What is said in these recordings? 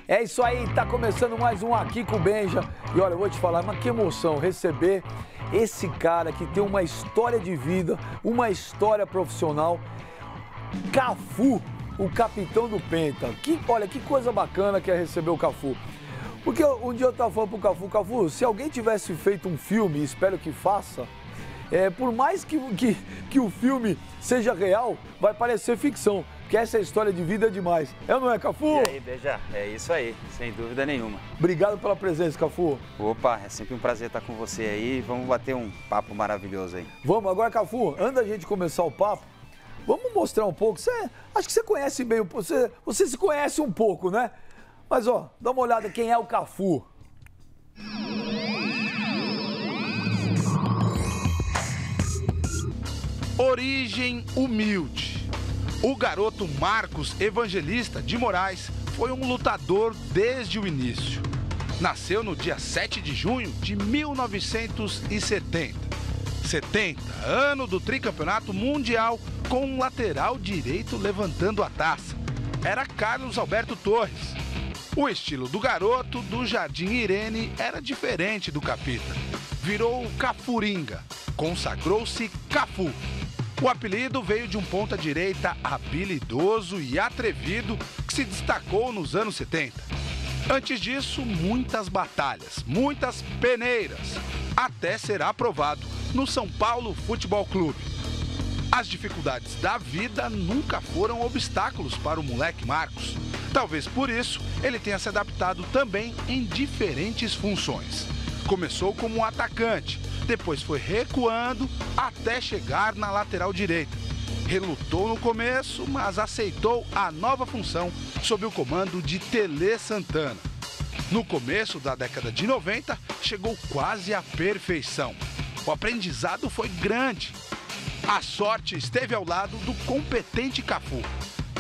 É isso aí, tá começando mais um Aqui com o Benja. E olha, eu vou te falar, mas que emoção receber esse cara que tem uma história de vida, uma história profissional. Cafu, o capitão do Penta. Olha, que coisa bacana que é receber o Cafu. Porque um dia eu estava falando pro Cafu, Cafu, se alguém tivesse feito um filme, espero que faça, por mais que o filme seja real, vai parecer ficção. Porque essa história de vida é demais. É ou não é, Cafu? E aí, Beija? É isso aí, sem dúvida nenhuma. Obrigado pela presença, Cafu. Opa, é sempre um prazer estar com você aí. Vamos bater um papo maravilhoso aí. Vamos, agora, Cafu, antes da gente começar o papo, vamos mostrar um pouco. Acho que você conhece bem, você se conhece um pouco, né? Mas, ó, dá uma olhada quem é o Cafu. Origem humilde. O garoto Marcos Evangelista de Moraes foi um lutador desde o início. Nasceu no dia 7 de junho de 1970. 70, ano do tricampeonato mundial com um lateral direito levantando a taça. Era Carlos Alberto Torres. O estilo do garoto do Jardim Irene era diferente do Capita. Virou o Cafuringa, consagrou-se Cafu. O apelido veio de um ponta-direita habilidoso e atrevido que se destacou nos anos 70. Antes disso, muitas batalhas, muitas peneiras, até ser aprovado no São Paulo Futebol Clube. As dificuldades da vida nunca foram obstáculos para o moleque Marcos. Talvez por isso ele tenha se adaptado também em diferentes funções. Começou como um atacante, depois foi recuando até chegar na lateral direita. Relutou no começo, mas aceitou a nova função sob o comando de Tele Santana. No começo da década de 90, chegou quase à perfeição. O aprendizado foi grande. A sorte esteve ao lado do competente Cafu.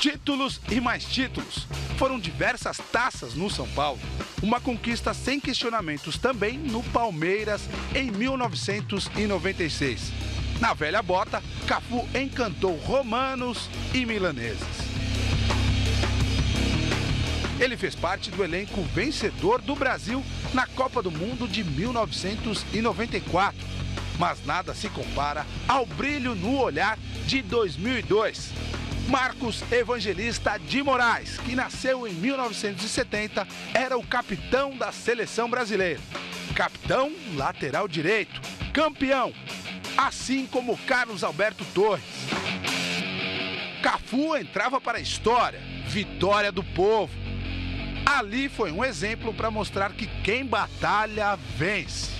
Títulos e mais títulos. Foram diversas taças no São Paulo. Uma conquista sem questionamentos também no Palmeiras em 1996. Na velha bota, Cafu encantou romanos e milaneses. Ele fez parte do elenco vencedor do Brasil na Copa do Mundo de 1994. Mas nada se compara ao brilho no olhar de 2002. Marcos Evangelista de Moraes, que nasceu em 1970, era o capitão da seleção brasileira. Capitão lateral direito, campeão, assim como Carlos Alberto Torres. Cafu entrava para a história, vitória do povo. Ali foi um exemplo para mostrar que quem batalha vence.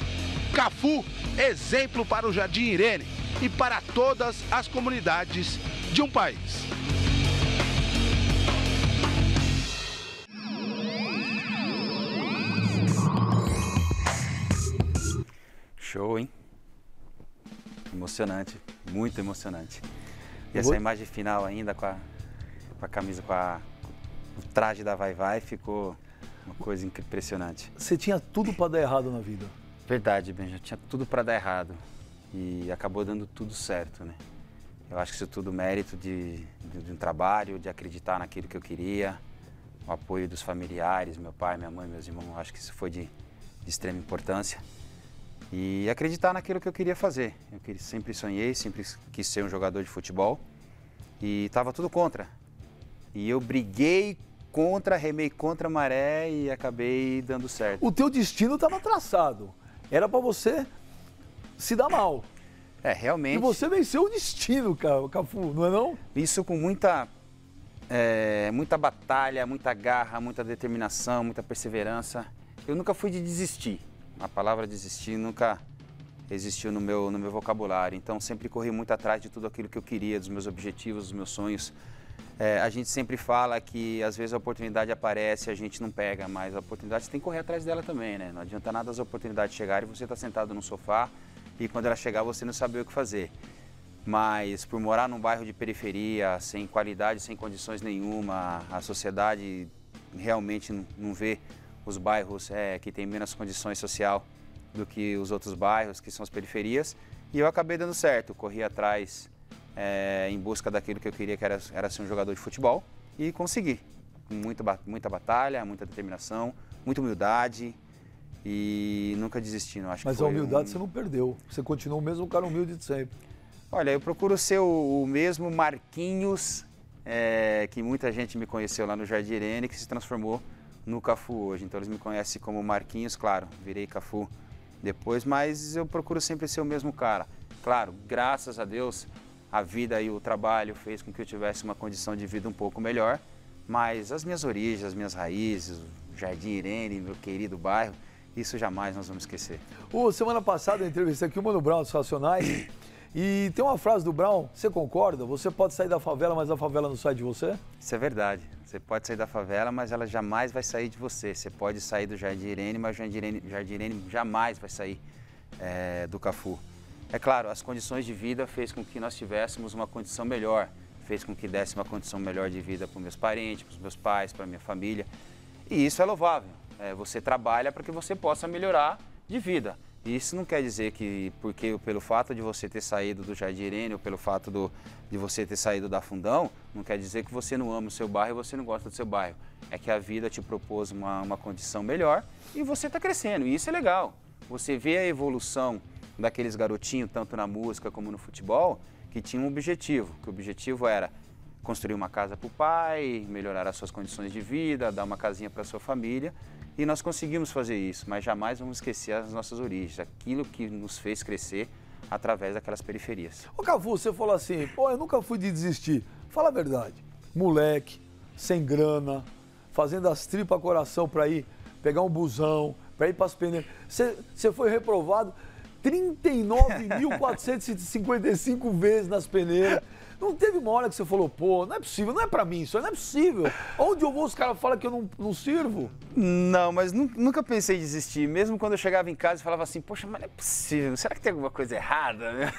Cafu, exemplo para o Jardim Irene e para todas as comunidades de um país. Show, hein? Emocionante, muito emocionante. E essa imagem final ainda com a camisa, o traje da Vai Vai, ficou uma coisa impressionante. Você tinha tudo para dar errado na vida. Verdade, Benja, tinha tudo para dar errado e acabou dando tudo certo, né? Eu acho que isso tudo mérito de um trabalho, de acreditar naquilo que eu queria, o apoio dos familiares, meu pai, minha mãe, meus irmãos, acho que isso foi de extrema importância. E acreditar naquilo que eu queria fazer. Sempre sonhei, sempre quis ser um jogador de futebol e estava tudo contra. E eu briguei contra, remei contra a maré e acabei dando certo. O teu destino estava traçado. Era para você se dar mal. Realmente. E você venceu o destino, Cafu, não é não? Isso com muita batalha, muita garra, muita determinação, muita perseverança. Eu nunca fui de desistir. A palavra desistir nunca existiu no meu vocabulário. Então sempre corri muito atrás de tudo aquilo que eu queria, dos meus objetivos, dos meus sonhos. A gente sempre fala que às vezes a oportunidade aparece e a gente não pega, mas a oportunidade você tem que correr atrás dela também, né? Não adianta nada as oportunidades chegarem e você está sentado no sofá e quando ela chegar você não sabe o que fazer. Mas por morar num bairro de periferia, sem qualidade, sem condições nenhuma, a sociedade realmente não vê os bairros que têm menos condições social do que os outros bairros, que são as periferias. E eu acabei dando certo, corri atrás em busca daquilo que eu queria, que era ser um jogador de futebol, e consegui. com muita batalha, muita determinação, muita humildade e nunca desistindo. Acho Mas que a humildade você não perdeu, você continua o mesmo cara humilde de sempre. Olha, eu procuro ser o mesmo Marquinhos, que muita gente me conheceu lá no Jardim Irene, que se transformou no Cafu hoje. Então eles me conhecem como Marquinhos, claro, virei Cafu depois, mas eu procuro sempre ser o mesmo cara. Claro, graças a Deus, a vida e o trabalho fez com que eu tivesse uma condição de vida um pouco melhor, mas as minhas origens, as minhas raízes, o Jardim Irene, meu querido bairro, isso jamais nós vamos esquecer. Semana passada eu entrevistei aqui o Mano Brown dos Racionais e tem uma frase do Brown, você concorda? Você pode sair da favela, mas a favela não sai de você? Isso é verdade. Você pode sair da favela, mas ela jamais vai sair de você. Você pode sair do Jardim Irene, mas o Jardim Irene jamais vai sair do Cafu. É claro, as condições de vida fez com que nós tivéssemos uma condição melhor, fez com que desse uma condição melhor de vida para os meus parentes, para os meus pais, para a minha família. E isso é louvável. Você trabalha para que você possa melhorar de vida. E isso não quer dizer que, pelo fato de você ter saído do Jardim Irene ou pelo fato de você ter saído da Fundão, não quer dizer que você não ama o seu bairro e você não gosta do seu bairro. É que a vida te propôs uma condição melhor e você está crescendo. E isso é legal. Você vê a evolução daqueles garotinhos, tanto na música como no futebol, que tinham um objetivo. Que o objetivo era construir uma casa para o pai, melhorar as suas condições de vida, dar uma casinha para a sua família. E nós conseguimos fazer isso, mas jamais vamos esquecer as nossas origens, aquilo que nos fez crescer através daquelas periferias. Ô Cafu, você falou assim, eu nunca fui de desistir. Fala a verdade, moleque, sem grana, fazendo as tripas coração para ir pegar um busão, para ir para as peneiras. Você foi reprovado 39.455 vezes nas peneiras. Não teve uma hora que você falou, não é possível, não é pra mim, isso não é possível. Onde eu vou, os caras falam que eu não sirvo. Não, mas nunca pensei em desistir. Mesmo quando eu chegava em casa e falava assim, poxa, mas não é possível, será que tem alguma coisa errada?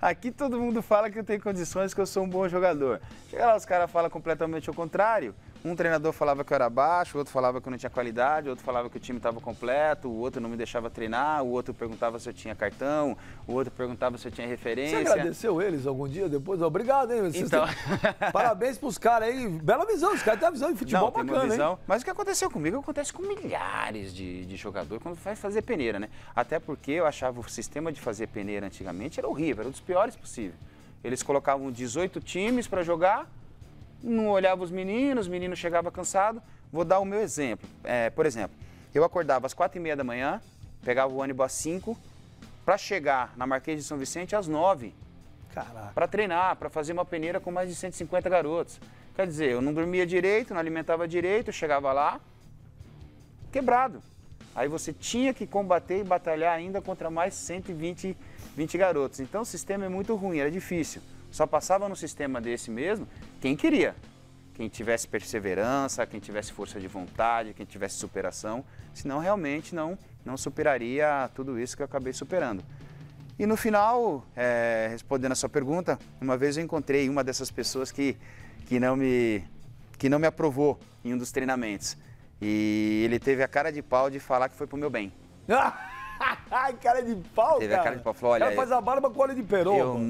Aqui todo mundo fala que eu tenho condições, que eu sou um bom jogador. Chega lá, os caras falam completamente o contrário. Um treinador falava que eu era baixo, o outro falava que eu não tinha qualidade, o outro falava que o time estava completo, o outro não me deixava treinar, o outro perguntava se eu tinha cartão, o outro perguntava se eu tinha referência. Você agradeceu eles algum dia depois? Obrigado, hein? Então... Parabéns pros caras aí. Bela visão, os caras têm uma visão de futebol bacana, visão, hein? Mas o que aconteceu comigo acontece com milhares de jogadores quando vai fazer peneira, né? Até porque eu achava o sistema de fazer peneira antigamente era horrível, era um dos piores possível. Eles colocavam 18 times para jogar, não olhava os meninos chegavam cansados. Vou dar o meu exemplo. Por exemplo, eu acordava às 4h30 da manhã, pegava o ônibus às 5 para chegar na Marquês de São Vicente às 9. Caraca. Para treinar, para fazer uma peneira com mais de 150 garotos. Quer dizer, eu não dormia direito, não alimentava direito, chegava lá quebrado. Aí você tinha que combater e batalhar ainda contra mais 120 garotos. Então o sistema é muito ruim, era difícil. Só passava no sistema desse mesmo quem queria. Quem tivesse perseverança, quem tivesse força de vontade, quem tivesse superação. Senão realmente não superaria tudo isso que eu acabei superando. E no final, respondendo a sua pergunta, uma vez eu encontrei uma dessas pessoas que não me aprovou em um dos treinamentos. E ele teve a cara de pau de falar que foi pro meu bem. Cara de pau, Teve a cara de pau. Falou, olha, o cara faz a barba com óleo de peroba.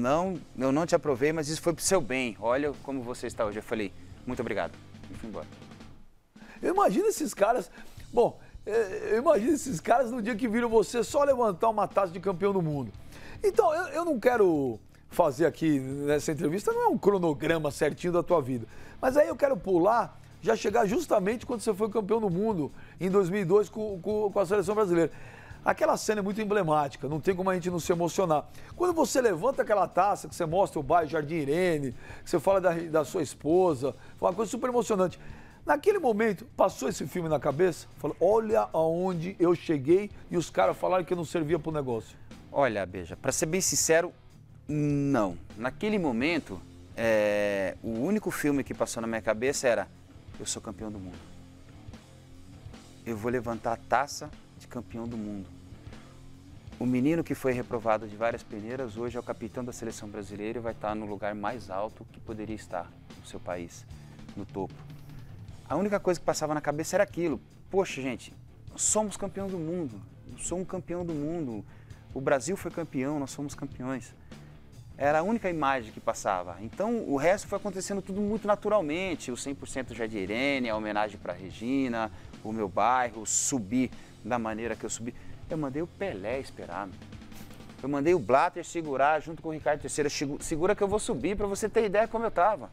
Eu não te aprovei, mas isso foi pro seu bem. Olha como você está hoje. Eu falei, muito obrigado. E fui embora. Eu imagino esses caras... Bom, eu imagino esses caras no dia que viram você só levantar uma taça de campeão do mundo. Então, eu não quero fazer aqui nessa entrevista, não é um cronograma certinho da tua vida. Mas aí eu quero pular, já chegar justamente quando você foi campeão do mundo, em 2002, com a seleção brasileira. Aquela cena é muito emblemática, não tem como a gente não se emocionar. Quando você levanta aquela taça, que você mostra o bairro Jardim Irene, que você fala da sua esposa, foi uma coisa super emocionante. Naquele momento, passou esse filme na cabeça? Falou, olha aonde eu cheguei e os caras falaram que eu não servia pro negócio. Olha, Beija, para ser bem sincero, não. Naquele momento, o único filme que passou na minha cabeça era, eu sou campeão do mundo. Eu vou levantar a taça de campeão do mundo. O menino que foi reprovado de várias peneiras, hoje é o capitão da seleção brasileira e vai estar no lugar mais alto que poderia estar no seu país, no topo. A única coisa que passava na cabeça era aquilo. Poxa, gente, nós somos campeão do mundo. Eu sou um campeão do mundo. O Brasil foi campeão, nós somos campeões. Era a única imagem que passava. Então, o resto foi acontecendo tudo muito naturalmente. O 100% Jardim Irene, a homenagem para Regina, o meu bairro, subir da maneira que eu subi. Eu mandei o Pelé esperar. Eu mandei o Blatter segurar junto com o Ricardo Teixeira. Segura que eu vou subir para você ter ideia como eu tava.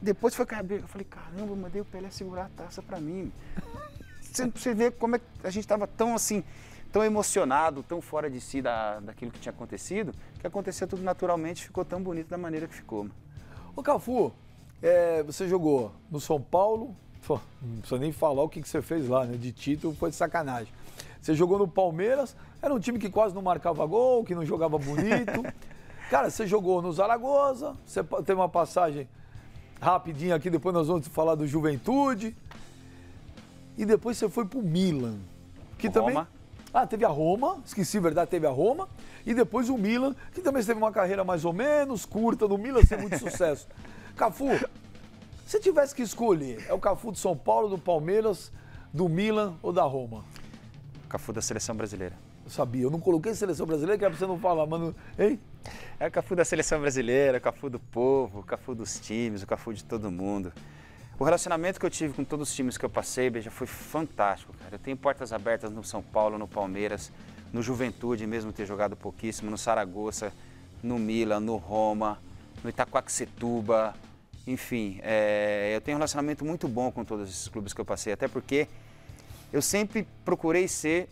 Depois foi caber. Eu falei, caramba, eu mandei o Pelé segurar a taça para mim. Você vê como é que a gente estava tão assim, tão emocionado, tão fora de si daquilo que tinha acontecido, que aconteceu tudo naturalmente, ficou tão bonito da maneira que ficou. Ô Cafu, você jogou no São Paulo, não precisa nem falar o que você fez lá, né? De título foi de sacanagem. Você jogou no Palmeiras, era um time que quase não marcava gol, que não jogava bonito. Cara, você jogou no Zaragoza, você teve uma passagem rapidinha aqui, depois nós vamos falar do Juventude. E depois você foi pro Milan. Que também... Roma. Teve a Roma, esqueci, verdade, teve a Roma. E depois o Milan, que também teve uma carreira mais ou menos curta. No Milan, teve muito sucesso. Cafu, se tivesse que escolher, é o Cafu do São Paulo, do Palmeiras, do Milan ou da Roma? Cafu da Seleção Brasileira. Eu sabia, eu não coloquei Seleção Brasileira, que era pra você não falar, mano. Hein? É o Cafu da Seleção Brasileira, o Cafu do povo, o Cafu dos times, o Cafu de todo mundo. O relacionamento que eu tive com todos os times que eu passei, Beija, foi fantástico, cara. Eu tenho portas abertas no São Paulo, no Palmeiras, no Juventude, mesmo ter jogado pouquíssimo, no Zaragoza, no Milan, no Roma, no Itaquaquecetuba, enfim. Eu tenho um relacionamento muito bom com todos esses clubes que eu passei, até porque eu sempre procurei ser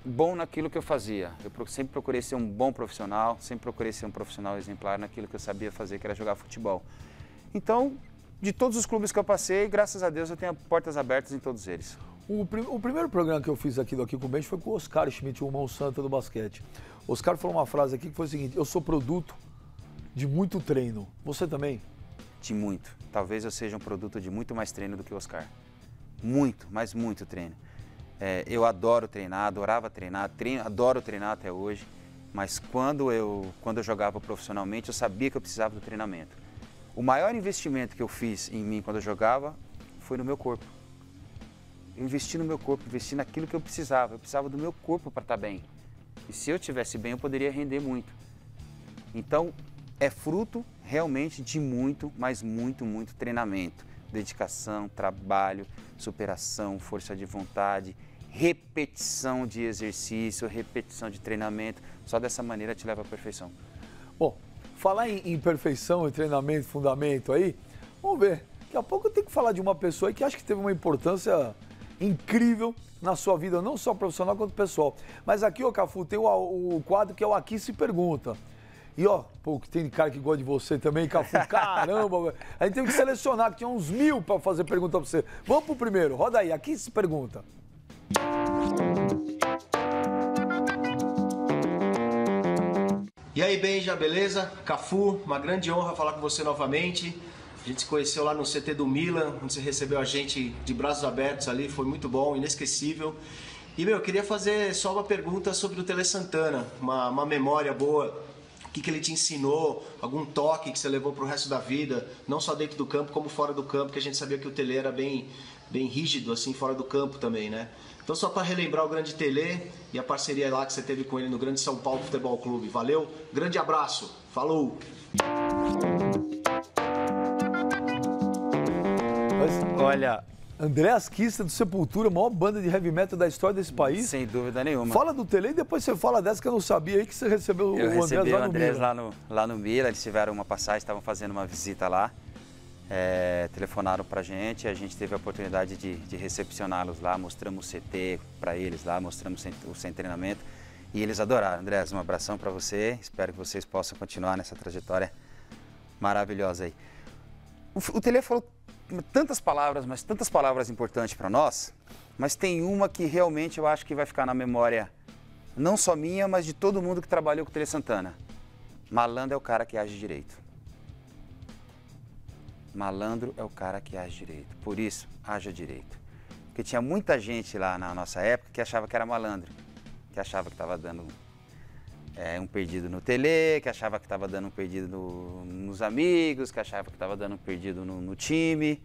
bom naquilo que eu fazia. Eu sempre procurei ser um bom profissional, sempre procurei ser um profissional exemplar naquilo que eu sabia fazer, que era jogar futebol. Então, de todos os clubes que eu passei, graças a Deus eu tenho portas abertas em todos eles. O primeiro programa que eu fiz aqui do Aqui com o Benja foi com o Oscar Schmidt, o mão santa do basquete. O Oscar falou uma frase aqui que foi o seguinte: eu sou produto de muito treino. Você também? De muito. Talvez eu seja um produto de muito mais treino do que o Oscar. Muito, mas muito treino. Eu adoro treinar, adorava treinar, adoro treinar até hoje, mas quando eu jogava profissionalmente, eu sabia que eu precisava do treinamento. O maior investimento que eu fiz em mim quando eu jogava foi no meu corpo. Eu investi no meu corpo, investi naquilo que eu precisava. Eu precisava do meu corpo para estar bem. E se eu estivesse bem, eu poderia render muito. Então, é fruto realmente de muito, mas muito, muito treinamento. Dedicação, trabalho, superação, força de vontade, repetição de exercício, repetição de treinamento. Só dessa maneira te leva à perfeição. Bom, falar em perfeição, em treinamento, fundamento aí, vamos ver. Daqui a pouco eu tenho que falar de uma pessoa aí que acho que teve uma importância incrível na sua vida, não só profissional quanto pessoal. Mas aqui, ó, Cafu, tem o quadro que é o Aqui Se Pergunta. E ó, pô, que tem cara que gosta de você também, Cafu, caramba, a gente teve que selecionar, que tinha uns 1000 para fazer pergunta pra você. Vamos pro primeiro, roda aí, Aqui Se Pergunta. E aí, Benja, beleza? Cafu, uma grande honra falar com você novamente. A gente se conheceu lá no CT do Milan, onde você recebeu a gente de braços abertos ali, foi muito bom, inesquecível. E, eu queria fazer só uma pergunta sobre o Tele Santana, uma memória boa. O que ele te ensinou, algum toque que você levou para o resto da vida, não só dentro do campo, como fora do campo, que a gente sabia que o Tele era bem rígido, assim, fora do campo também, né? Então, só para relembrar o grande Tele e a parceria lá que você teve com ele no grande São Paulo Futebol Clube. Valeu, grande abraço, falou! Olha, André Asquista do Sepultura, a maior banda de heavy metal da história desse país. sem dúvida nenhuma. Fala do Tele e depois você fala dessa que eu não sabia aí que você recebeu Eu o Andrés recebi lá o no Andrés Milan. lá no Milan, eles tiveram uma passagem, estavam fazendo uma visita lá, telefonaram pra gente, a gente teve a oportunidade de recepcioná-los lá, mostramos o CT pra eles lá, mostramos o sem treinamento e eles adoraram. Andrés, um abração pra você, espero que vocês possam continuar nessa trajetória maravilhosa aí. O Tele falou tantas palavras, mas tantas palavras importantes para nós, mas tem uma que realmente eu acho que vai ficar na memória, não só minha, mas de todo mundo que trabalhou com o Tele Santana. Malandro é o cara que age direito. Malandro é o cara que age direito. Por isso, haja direito. Porque tinha muita gente lá na nossa época que achava que era malandro, que achava que estava dando um perdido no Tele, que achava que estava dando um perdido nos amigos, que achava que estava dando um perdido no time.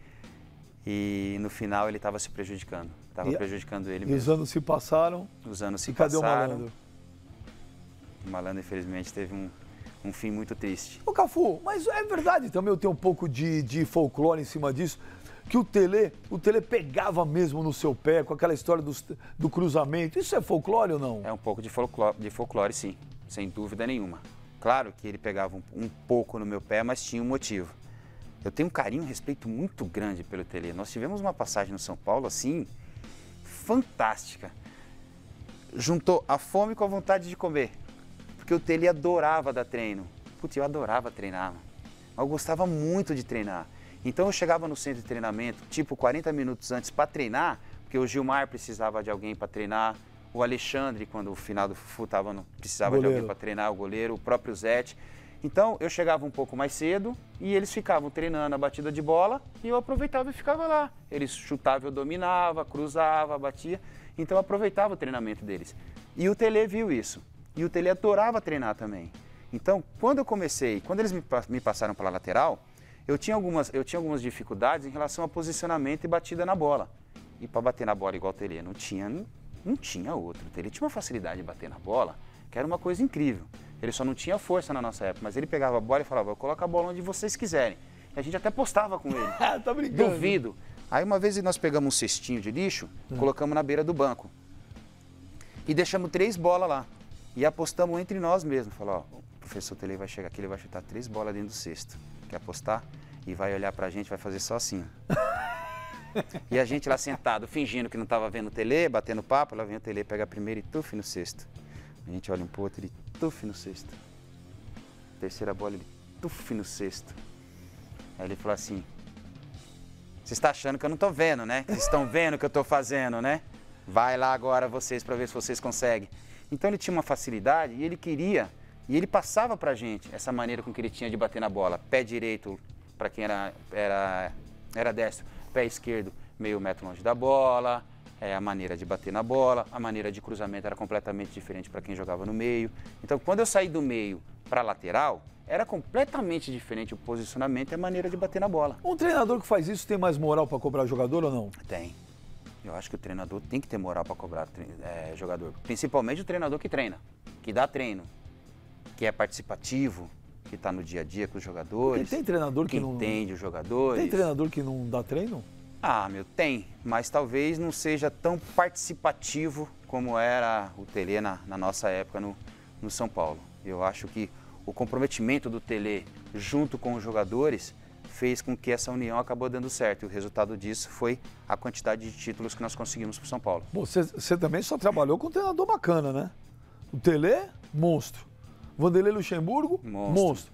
E no final ele estava se prejudicando. Estava prejudicando ele mesmo. E os anos se passaram. Os anos se e cadê passaram. o malandro? O malandro, infelizmente, teve um fim muito triste. Ô Cafu, mas é verdade também, eu tenho um pouco de folclore em cima disso, que o Tele pegava mesmo no seu pé com aquela história do cruzamento. Isso é folclore ou não? É um pouco de folclore, sim, sem dúvida nenhuma. Claro que ele pegava um pouco no meu pé, mas tinha um motivo. Eu tenho um carinho e um respeito muito grande pelo Tele. Nós tivemos uma passagem no São Paulo, assim, fantástica. Juntou a fome com a vontade de comer. Porque o Tele adorava dar treino. Putz, eu adorava treinar. Eu gostava muito de treinar. Então eu chegava no centro de treinamento, tipo 40 minutos antes para treinar, porque o Gilmar precisava de alguém para treinar, o Alexandre, quando o final do Fufu precisava de alguém para treinar, o goleiro, o próprio Zete. Então eu chegava um pouco mais cedo e eles ficavam treinando a batida de bola e eu aproveitava e ficava lá. Eles chutavam, eu dominava, cruzava, batia. Então eu aproveitava o treinamento deles. E o Tele viu isso. E o Tele adorava treinar também. Então quando eles me passaram para a lateral, eu tinha algumas dificuldades em relação a posicionamento e batida na bola. E para bater na bola igual o Tele, não tinha outro. O Tele tinha uma facilidade de bater na bola, que era uma coisa incrível. Ele só não tinha força na nossa época, mas ele pegava a bola e falava, coloca a bola onde vocês quiserem. E a gente até postava com ele. Tá brincando. Duvido. Aí uma vez nós pegamos um cestinho de lixo, colocamos na beira do banco. E deixamos 3 bolas lá. E apostamos entre nós mesmos. Falou, ó, o professor Tele vai chegar aqui, ele vai chutar 3 bolas dentro do cesto. Quer apostar? E vai olhar pra gente, vai fazer só assim. E a gente lá sentado, fingindo que não estava vendo o Tele, batendo papo, lá vem o Tele, pega a primeira e tuf no cesto. A gente olha um pro outro, ele tuf no cesto. Terceira bola, ele tuf no cesto. Aí ele falou assim, vocês estão achando que eu não tô vendo, né? Vocês estão vendo o que eu tô fazendo, né? Vai lá agora vocês para ver se vocês conseguem. Então ele tinha uma facilidade e ele queria, e ele passava pra gente essa maneira com que ele tinha de bater na bola. Pé direito para quem era destro, pé esquerdo meio metro longe da bola, a maneira de bater na bola, a maneira de cruzamento era completamente diferente para quem jogava no meio. Então quando eu saí do meio para lateral, era completamente diferente o posicionamento e a maneira de bater na bola. Um treinador que faz isso tem mais moral para cobrar jogador ou não? Tem. Eu acho que o treinador tem que ter moral para cobrar jogador. Principalmente o treinador que treina, que dá treino, que é participativo, que está no dia a dia com os jogadores. E tem treinador que não entende os jogadores. Tem treinador que não dá treino? Ah, tem. Mas talvez não seja tão participativo como era o Tele na nossa época no São Paulo. Eu acho que o comprometimento do Tele junto com os jogadores fez com que essa união acabou dando certo. E o resultado disso foi a quantidade de títulos que nós conseguimos para o São Paulo. Você também só trabalhou com um treinador bacana, né? O Tele, monstro. Vanderlei Luxemburgo, monstro.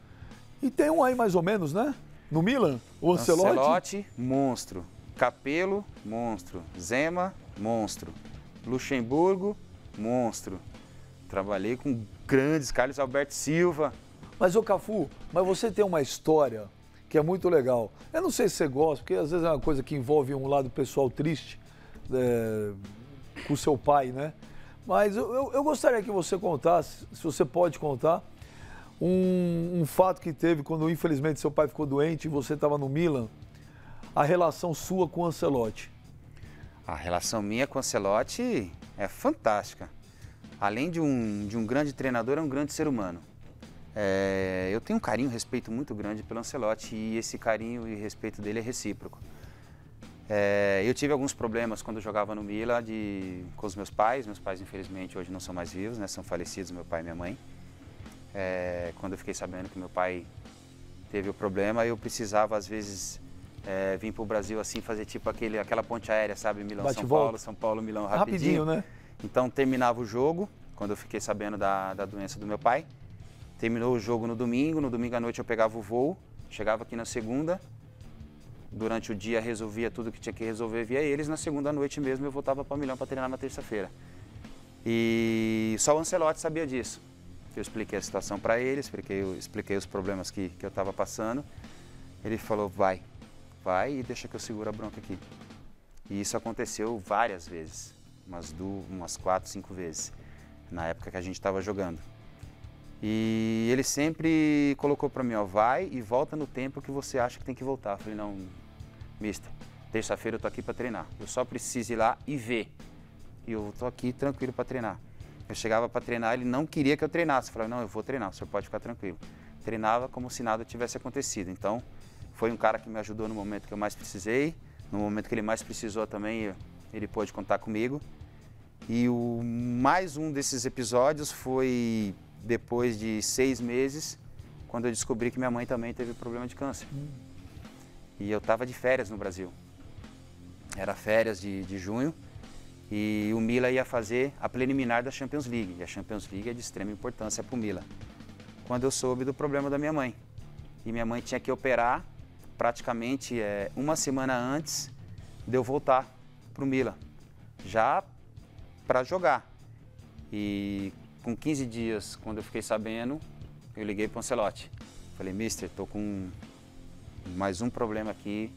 E tem um aí mais ou menos, né? No Milan, o Ancelotti. Ancelotti, monstro. Capello, monstro. Zema, monstro. Luxemburgo, monstro. Trabalhei com grandes, Carlos Alberto Silva. Mas, ô Cafu, você tem uma história que é muito legal. Eu não sei se você gosta, porque às vezes é uma coisa que envolve um lado pessoal triste com o seu pai, né? Mas eu gostaria que você contasse, se você pode contar, um fato que teve quando, infelizmente, seu pai ficou doente e você estava no Milan, a relação sua com o Ancelotti. A relação minha com o Ancelotti é fantástica. Além de um grande treinador, é um grande ser humano. Eu tenho um carinho e respeito muito grande pelo Ancelotti e esse carinho e respeito dele é recíproco. Eu tive alguns problemas quando jogava no Milan com os meus pais. Meus pais, infelizmente, hoje não são mais vivos, né? São falecidos, meu pai e minha mãe. Quando eu fiquei sabendo que meu pai teve o problema, eu precisava, às vezes, vir para o Brasil assim, fazer tipo aquela ponte aérea, sabe? Milão-São Paulo, São Paulo-Milão, rapidinho, né? Então, terminava o jogo, quando eu fiquei sabendo da doença do meu pai. Terminou o jogo no domingo à noite eu pegava o voo, chegava aqui na segunda. Durante o dia resolvia tudo que tinha que resolver via eles, na segunda noite mesmo eu voltava para Milão para treinar na terça-feira. E só o Ancelotti sabia disso. Eu expliquei a situação para ele, expliquei os problemas que eu estava passando. Ele falou, vai e deixa que eu seguro a bronca aqui. E isso aconteceu várias vezes, umas 4, 5 vezes, na época que a gente estava jogando. E ele sempre colocou para mim, vai e volta no tempo que você acha que tem que voltar. Eu falei, não, mister, terça-feira eu tô aqui para treinar. Eu só preciso ir lá e ver. E eu tô aqui tranquilo para treinar. Eu chegava para treinar, ele não queria que eu treinasse. Eu falava, não, eu vou treinar, o senhor pode ficar tranquilo. Treinava como se nada tivesse acontecido. Então, foi um cara que me ajudou no momento que eu mais precisei. No momento que ele mais precisou também, ele pôde contar comigo. E mais um desses episódios foi depois de 6 meses, quando eu descobri que minha mãe também teve problema de câncer. E eu estava de férias no Brasil. Era férias de junho. E o Mila ia fazer a preliminar da Champions League. E a Champions League é de extrema importância para o Mila. Quando eu soube do problema da minha mãe. E minha mãe tinha que operar praticamente 1 semana antes de eu voltar para o Mila. Já para jogar. E com 15 dias, quando eu fiquei sabendo, eu liguei para o Ancelotti. Falei, mister, estou com mais um problema aqui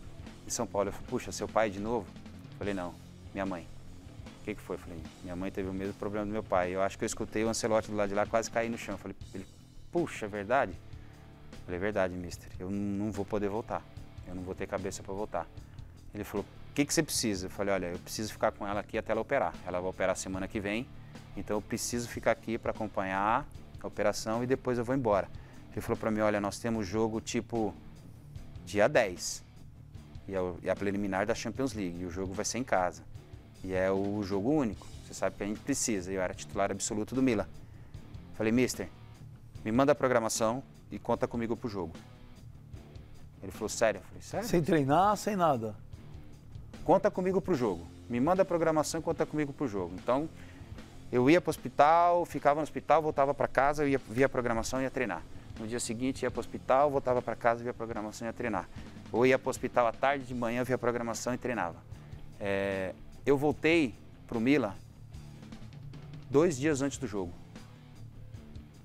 em São Paulo. Eu falei, puxa, seu pai de novo? Falei, não, minha mãe. O que foi? Falei, minha mãe teve o mesmo problema do meu pai. Eu acho que eu escutei o Ancelotti do lado de lá, quase caí no chão. Falei, puxa, é verdade? Falei, verdade, mister, eu não vou poder voltar. Eu não vou ter cabeça para voltar. Ele falou, o que você precisa? Eu falei, olha, eu preciso ficar com ela aqui até ela operar. Ela vai operar semana que vem, então eu preciso ficar aqui para acompanhar a operação e depois eu vou embora. Ele falou para mim, olha, nós temos jogo tipo dia 10. E a preliminar da Champions League. E o jogo vai ser em casa. E é o jogo único. Você sabe que a gente precisa. Eu era titular absoluto do Milan. Falei, mister, me manda a programação e conta comigo pro jogo. Ele falou, sério? Eu falei, sério? Sem treinar, sem nada. Conta comigo pro jogo. Me manda a programação e conta comigo pro jogo. Então, eu ia pro hospital, ficava no hospital, voltava para casa, eu via a programação e ia treinar. No dia seguinte, ia pro hospital, voltava para casa, via a programação e ia treinar. Ou ia pro hospital à tarde, de manhã, via a programação e treinava. Eu voltei pro Milan 2 dias antes do jogo.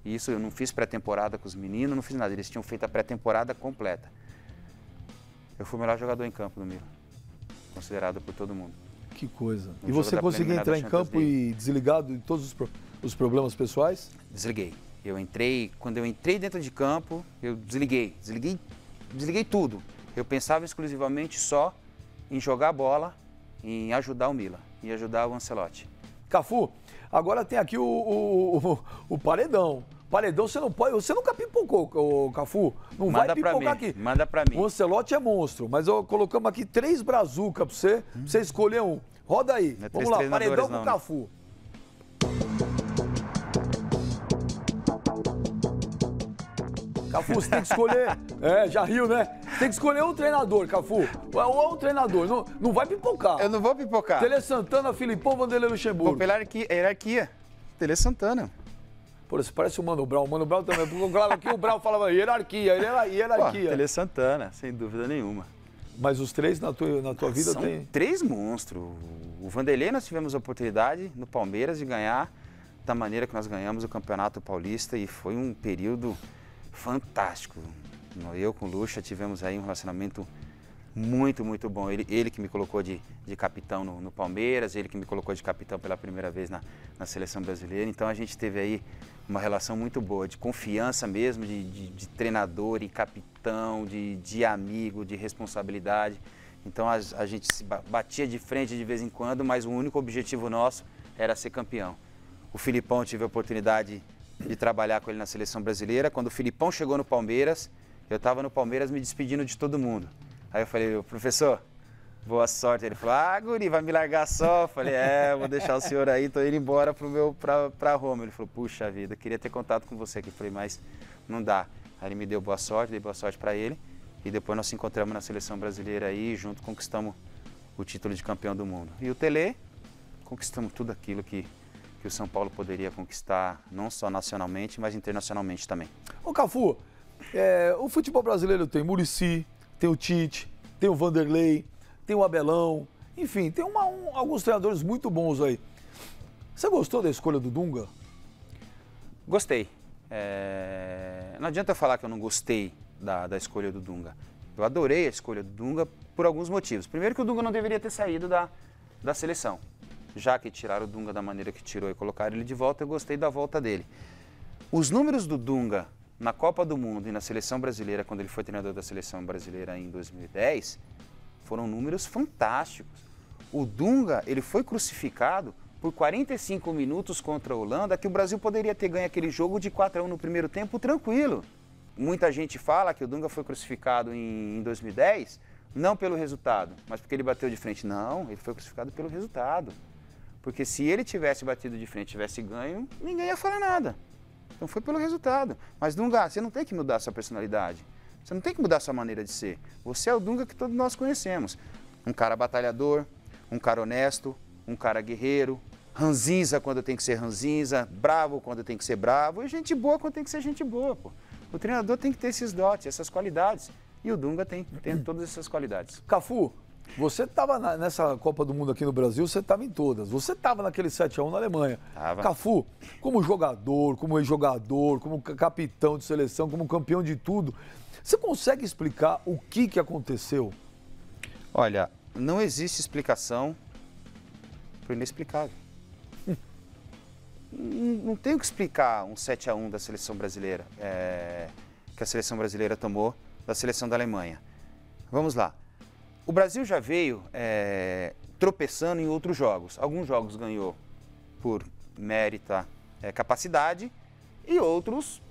E isso eu não fiz pré-temporada com os meninos, não fiz nada. Eles tinham feito a pré-temporada completa. Eu fui o melhor jogador em campo do Milan, considerado por todo mundo. Que coisa. E você conseguiu entrar em campo e desligado de todos os problemas pessoais? Desliguei. Quando eu entrei dentro de campo, eu desliguei tudo. Eu pensava exclusivamente só em jogar a bola, em ajudar o Milan, em ajudar o Ancelotti. Cafu, agora tem aqui o paredão. Paredão você não pode, você nunca pipocou, Cafu. Não vai pipocar aqui. Manda pra mim. O Ancelotti é monstro, mas colocamos aqui 3 brazucas pra você escolher um. Roda aí. Não é vamos lá, paredão não, com o Cafu. Cafu, você tem que escolher. Já riu, né? Você tem que escolher um treinador, Cafu. Ou um treinador. Não vai pipocar. Eu não vou pipocar. Tele Santana, Filipão, Vanderlei Luxemburgo. Vou pela hierarquia. Tele Santana. Pô, você parece o Mano Brown. O Mano Brown também. Aqui o Brown falava hierarquia. Hierarquia. Tele Santana, sem dúvida nenhuma. Mas os 3 na tua vida São tem... 3 monstros. O Vanderlei, nós tivemos a oportunidade no Palmeiras de ganhar da maneira que nós ganhamos o Campeonato Paulista e foi um período fantástico. Eu com o Lucha tivemos aí um relacionamento muito, muito bom. Ele que me colocou de capitão no Palmeiras, ele que me colocou de capitão pela primeira vez na Seleção Brasileira. Então a gente teve aí uma relação muito boa, de confiança mesmo, de treinador e capitão, de amigo, de responsabilidade. Então a gente se batia de frente de vez em quando, mas o único objetivo nosso era ser campeão. O Filipão, eu tive a oportunidade de trabalhar com ele na Seleção Brasileira. Quando o Filipão chegou no Palmeiras, eu estava no Palmeiras me despedindo de todo mundo. Aí eu falei, professor, boa sorte. Ele falou, guri, vai me largar só? Eu falei, vou deixar o senhor aí, tô indo embora pra Roma. Ele falou, puxa vida, queria ter contato com você aqui. Eu falei, mas não dá. Aí ele me deu boa sorte, dei boa sorte para ele. E depois nós nos encontramos na Seleção Brasileira aí, junto conquistamos o título de campeão do mundo. E o Tele, conquistamos tudo aquilo que o São Paulo poderia conquistar, não só nacionalmente, mas internacionalmente também. Ô Cafu, o futebol brasileiro tem Muricy, tem o Tite, tem o Vanderlei, tem o Abelão, enfim, tem alguns treinadores muito bons aí. Você gostou da escolha do Dunga? Gostei. Não adianta eu falar que eu não gostei da escolha do Dunga. Eu adorei a escolha do Dunga por alguns motivos. Primeiro que o Dunga não deveria ter saído da seleção. Já que tiraram o Dunga da maneira que tirou e colocaram ele de volta, eu gostei da volta dele. Os números do Dunga na Copa do Mundo e na Seleção Brasileira, quando ele foi treinador da Seleção Brasileira em 2010, foram números fantásticos. O Dunga, ele foi crucificado por 45 minutos contra a Holanda, que o Brasil poderia ter ganho aquele jogo de 4-1 no primeiro tempo tranquilo. Muita gente fala que o Dunga foi crucificado em 2010, não pelo resultado, mas porque ele bateu de frente. Não, ele foi crucificado pelo resultado. Porque se ele tivesse batido de frente, tivesse ganho, ninguém ia falar nada. Então foi pelo resultado. Mas Dunga, você não tem que mudar a sua personalidade. Você não tem que mudar a sua maneira de ser. Você é o Dunga que todos nós conhecemos. Um cara batalhador, um cara honesto, um cara guerreiro, ranzinza quando tem que ser ranzinza, bravo quando tem que ser bravo, e gente boa quando tem que ser gente boa, pô. O treinador tem que ter esses dotes, essas qualidades. E o Dunga tem todas essas qualidades. Cafu, você estava nessa Copa do Mundo aqui no Brasil, você estava em todas. Você estava naquele 7-1 na Alemanha. Tava. Cafu, como jogador, como ex-jogador, como capitão de seleção, como campeão de tudo, você consegue explicar o que aconteceu? Olha, não existe explicação para o inexplicável. Não tem o que explicar um 7-1 da seleção brasileira, que a seleção brasileira tomou da seleção da Alemanha. Vamos lá. O Brasil já veio tropeçando em outros jogos. Alguns jogos ganhou por mérito, capacidade, e outros,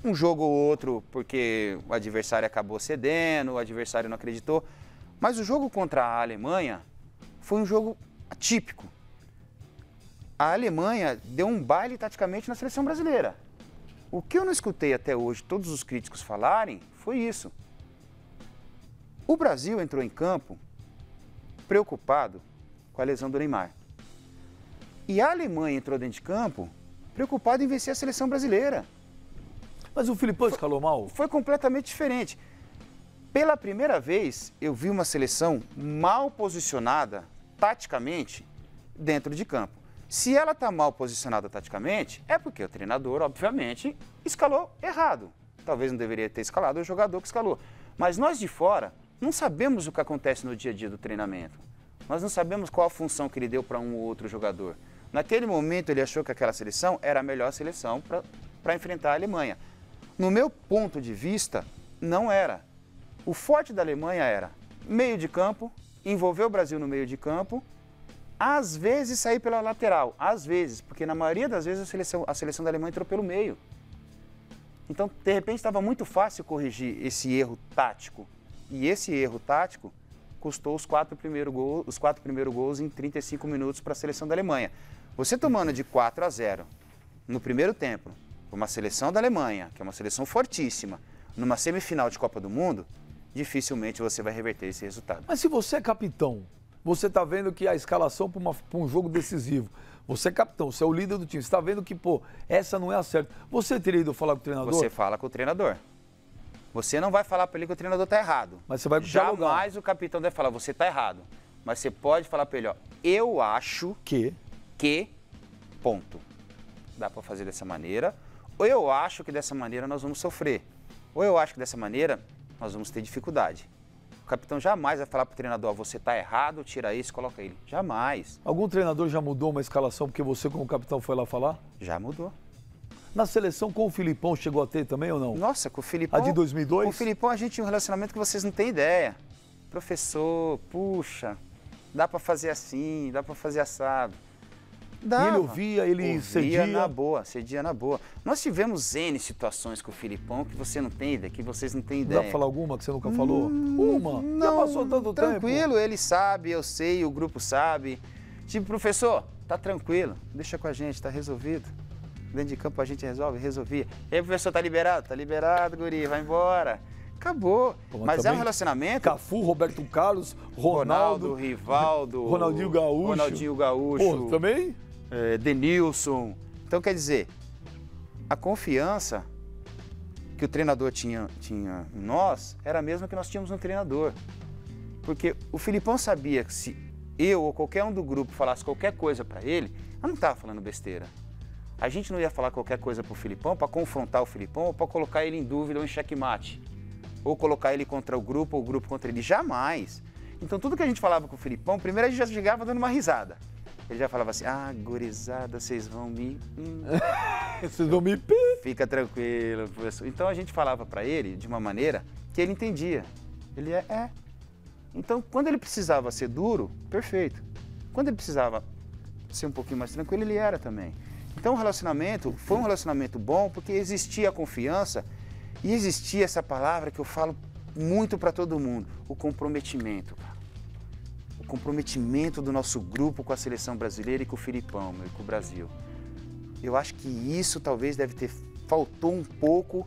um jogo ou outro, porque o adversário acabou cedendo, o adversário não acreditou. Mas o jogo contra a Alemanha foi um jogo atípico. A Alemanha deu um baile taticamente na seleção brasileira. O que eu não escutei até hoje todos os críticos falarem foi isso. O Brasil entrou em campo preocupado com a lesão do Neymar. E a Alemanha entrou dentro de campo preocupada em vencer a seleção brasileira. Mas o Filipão escalou mal? Foi completamente diferente. Pela primeira vez, eu vi uma seleção mal posicionada taticamente dentro de campo. Se ela está mal posicionada taticamente, é porque o treinador, obviamente, escalou errado. Talvez não deveria ter escalado o jogador que escalou. Mas nós de fora não sabemos o que acontece no dia a dia do treinamento. Nós não sabemos qual a função que ele deu para um ou outro jogador. Naquele momento, ele achou que aquela seleção era a melhor seleção para enfrentar a Alemanha. No meu ponto de vista, não era. O forte da Alemanha era meio de campo, envolver o Brasil no meio de campo, às vezes sair pela lateral, às vezes, porque na maioria das vezes a seleção da Alemanha entrou pelo meio. Então, de repente, estava muito fácil corrigir esse erro tático. E esse erro tático custou os quatro primeiros gols em 35 minutos para a seleção da Alemanha. Você tomando de 4-0 no primeiro tempo, uma seleção da Alemanha, que é uma seleção fortíssima, numa semifinal de Copa do Mundo, dificilmente você vai reverter esse resultado. Mas se você é capitão, você está vendo que a escalação para um jogo decisivo, você é capitão, você é o líder do time, você está vendo que, essa não é a certa. Você teria ido falar com o treinador? Você fala com o treinador. Você não vai falar para ele que o treinador está errado. Mas você vai dialogar. Jamais o capitão deve falar, você está errado. Mas você pode falar para ele, eu acho que, ponto. Dá para fazer dessa maneira, ou eu acho que dessa maneira nós vamos sofrer, ou eu acho que dessa maneira nós vamos ter dificuldade. O capitão jamais vai falar para o treinador, você está errado, tira esse, coloca ele. Jamais. Algum treinador já mudou uma escalação porque você, como capitão, foi lá falar? Já mudou. Na seleção com o Filipão chegou a ter também ou não? Nossa, com o Filipão... A de 2002? Com o Filipão a gente tinha um relacionamento que vocês não têm ideia. Professor, puxa, dá para fazer assim, dá para fazer assado. Dava. E ele ouvia, ele cedia? Cedia na boa. Nós tivemos N situações com o Filipão que você não tem ideia, que vocês não têm ideia. Dá pra falar alguma que você nunca falou? Uma? Não, já passou tanto tempo. Tranquilo, ele sabe, eu sei, o grupo sabe. Tipo, professor, tá tranquilo, deixa com a gente, tá resolvido. Dentro de campo a gente resolvia. E aí, professor, tá liberado, guri, vai embora. Acabou. Mas é um relacionamento... Cafu, Roberto Carlos, Ronaldo, Rivaldo... Ronaldinho Gaúcho. Pô, também? Denilson. Então, quer dizer, a confiança que o treinador tinha em nós era a mesma que nós tínhamos no treinador. Porque o Filipão sabia que se eu ou qualquer um do grupo falasse qualquer coisa para ele, eu não estava falando besteira. A gente não ia falar qualquer coisa para o Filipão para confrontar o Filipão ou para colocar ele em dúvida ou em xeque-mate. Ou colocar ele contra o grupo ou o grupo contra ele. Jamais. Então, tudo que a gente falava com o Filipão, primeiro a gente já chegava dando uma risada. Ele já falava assim, gurizada, vocês vão me... Vocês vão me... Fica tranquilo, professor. Então, a gente falava para ele de uma maneira que ele entendia. Ele Então, quando ele precisava ser duro, perfeito. Quando ele precisava ser um pouquinho mais tranquilo, ele era também. Então o relacionamento foi um relacionamento bom porque existia a confiança e existia essa palavra que eu falo muito para todo mundo, o comprometimento, cara. O comprometimento do nosso grupo com a seleção brasileira e com o Filipão, e com o Brasil. Eu acho que isso talvez faltou um pouco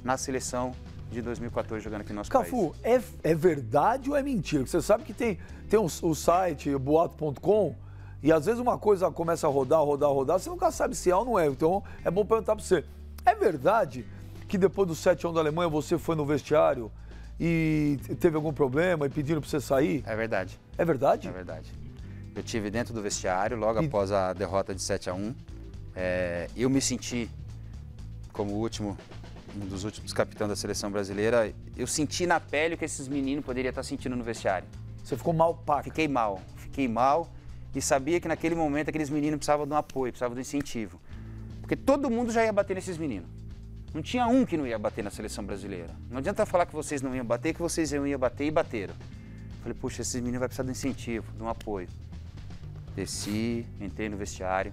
na seleção de 2014 jogando aqui no nosso país. Cafu, é verdade ou é mentira? Você sabe que tem o site boato.com e às vezes uma coisa começa a rodar, você nunca sabe se é ou não é. Então é bom perguntar para você. É verdade que depois do 7-1 da Alemanha você foi no vestiário e teve algum problema e pediram para você sair? É verdade. É verdade? É verdade. Eu estive dentro do vestiário logo após a derrota de 7-1. Eu me senti como um dos últimos capitães da seleção brasileira. Eu senti na pele o que esses meninos poderiam estar sentindo no vestiário. Você ficou mal, pá? Fiquei mal e sabia que naquele momento aqueles meninos precisavam de um apoio, precisavam de um incentivo. Porque todo mundo já ia bater nesses meninos. Não tinha um que não ia bater na seleção brasileira. Não adianta falar que vocês não iam bater, que vocês iam bater e bateram. Falei, puxa, esses meninos vão precisar de um incentivo, de um apoio. Desci, entrei no vestiário,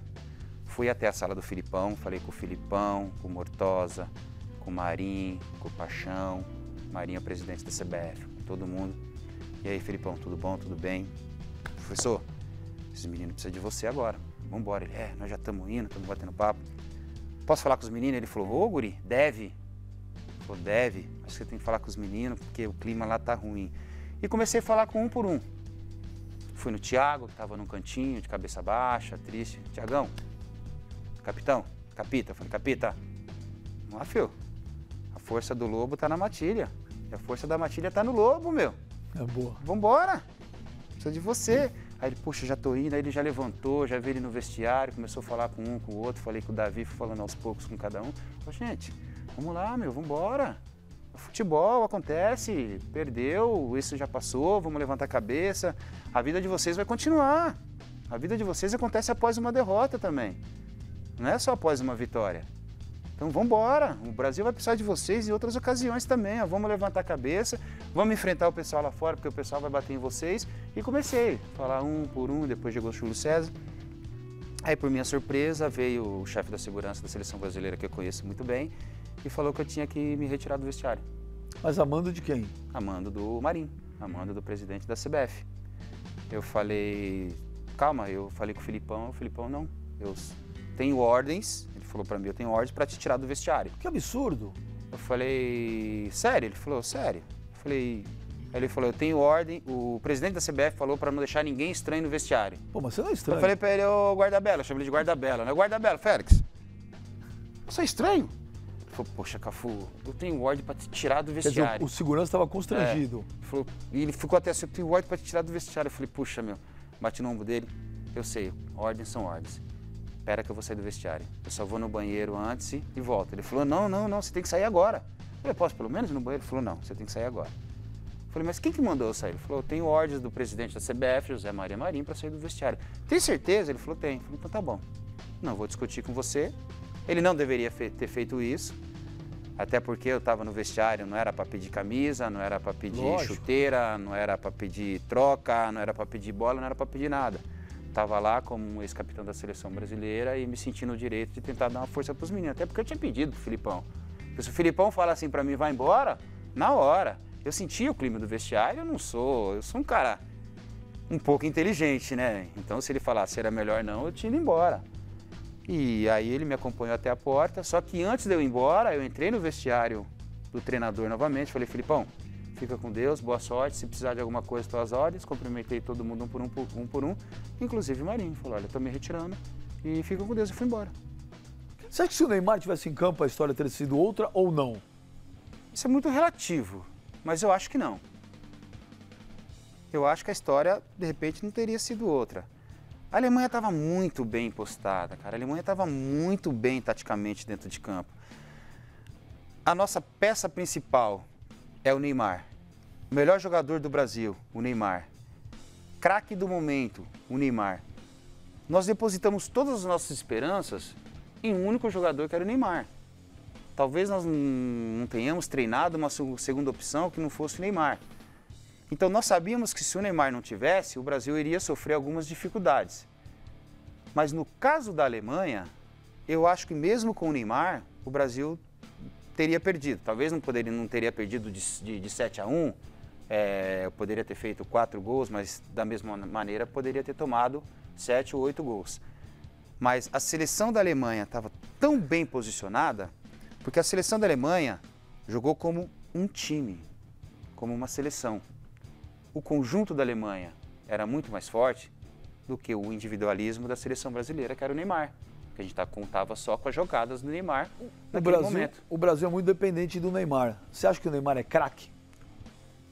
fui até a sala do Filipão, falei com o Filipão, com o Mortosa, com o Marinho, com o Paixão. Marinho é o presidente da CBF, com todo mundo. E aí, Filipão, tudo bom, tudo bem? Professor, esses meninos precisam de você agora. Vamos embora. Ele, nós já estamos indo, estamos batendo papo. Posso falar com os meninos? Ele falou, ô guri, deve. Ele falou, deve, acho que você tem que falar com os meninos, porque o clima lá tá ruim. E comecei a falar com um por um. Fui no Thiago, que estava num cantinho, de cabeça baixa, triste. Thiagão, capitão, capita. Eu falei, capita, não, filho, a força do lobo tá na matilha. E a força da matilha tá no lobo, meu. É boa. Vambora, precisa de você. Aí ele, puxa, já tô indo. Aí ele já levantou, já veio ele no vestiário, começou a falar com um, com o outro. Falei com o Davi, fui falando aos poucos com cada um. Falei, gente, vamos lá, meu, vambora. O futebol acontece, perdeu, isso já passou, vamos levantar a cabeça. A vida de vocês vai continuar. A vida de vocês acontece após uma derrota também. Não é só após uma vitória. Então vamos embora, o Brasil vai precisar de vocês em outras ocasiões também. Ó. Vamos levantar a cabeça, vamos enfrentar o pessoal lá fora, porque o pessoal vai bater em vocês. E comecei a falar um por um, depois chegou o Júlio César. Aí, por minha surpresa, veio o chefe da segurança da seleção brasileira, que eu conheço muito bem, e falou que eu tinha que me retirar do vestiário. Mas a mando de quem? A mando do Marinho, a mando do presidente da CBF. Eu falei, calma, eu falei com o Filipão não, eu tenho ordens, ele falou pra mim, eu tenho ordens pra te tirar do vestiário. Que absurdo. Eu falei, sério? Ele falou, sério. Eu falei, aí ele falou, eu tenho ordem, o presidente da CBF falou pra não deixar ninguém estranho no vestiário. Pô, mas você não é estranho. Eu falei pra ele, ô guarda-bela, eu chamei ele de guarda-bela, não é guarda-bela, Félix? Você é estranho? Ele falou, poxa, Cafu, eu tenho ordem pra te tirar do vestiário. Quer dizer, o segurança estava constrangido. Ele falou, e ele ficou até assim, eu tenho ordem pra te tirar do vestiário. Eu falei, puxa, meu, bati no ombro dele, eu sei, ordens são ordens. Espera que eu vou sair do vestiário. Eu só vou no banheiro antes e volto. Ele falou, não, você tem que sair agora. Eu falei, posso pelo menos ir no banheiro? Ele falou, não, você tem que sair agora. Eu falei, mas quem que mandou eu sair? Ele falou, eu tenho ordens do presidente da CBF, José Maria Marinho, para sair do vestiário. Tem certeza? Ele falou, tem. Eu falei, então tá bom. Não vou discutir com você. Ele não deveria ter feito isso. Até porque eu estava no vestiário, não era para pedir camisa, não era para pedir chuteira, não era para pedir troca, não era para pedir bola, não era para pedir nada. Estava lá como ex-capitão da seleção brasileira e me sentindo o direito de tentar dar uma força para os meninos. Até porque eu tinha pedido pro Filipão. Porque se o Filipão fala assim para mim, vai embora, na hora. Eu senti o clima do vestiário, eu sou um cara um pouco inteligente, né? Então se ele falasse era melhor não, eu tinha ido embora. E aí ele me acompanhou até a porta, só que antes de eu ir embora, eu entrei no vestiário do treinador novamente, falei, Filipão, fica com Deus, boa sorte, se precisar de alguma coisa, tuas ordens, cumprimentei todo mundo um por um, inclusive o Marinho, falou, olha, eu tô me retirando e fica com Deus, e fui embora. Você acha que se o Neymar tivesse em campo, a história teria sido outra ou não? Isso é muito relativo, mas eu acho que não. Eu acho que a história, de repente, não teria sido outra. A Alemanha estava muito bem postada, cara. A Alemanha estava muito bem taticamente dentro de campo. A nossa peça principal é o Neymar. O melhor jogador do Brasil, o Neymar. Craque do momento, o Neymar. Nós depositamos todas as nossas esperanças em um único jogador, que era o Neymar. Talvez nós não tenhamos treinado uma segunda opção que não fosse o Neymar. Então nós sabíamos que se o Neymar não tivesse, o Brasil iria sofrer algumas dificuldades. Mas no caso da Alemanha, eu acho que mesmo com o Neymar, o Brasil teria perdido. Talvez não teria perdido de 7-1, poderia ter feito 4 gols, mas da mesma maneira poderia ter tomado 7 ou 8 gols. Mas a seleção da Alemanha estava tão bem posicionada, porque a seleção da Alemanha jogou como um time, como uma seleção. O conjunto da Alemanha era muito mais forte do que o individualismo da seleção brasileira, que era o Neymar. Que a gente contava só com as jogadas do Neymar naquele momento. O Brasil é muito dependente do Neymar. Você acha que o Neymar é craque?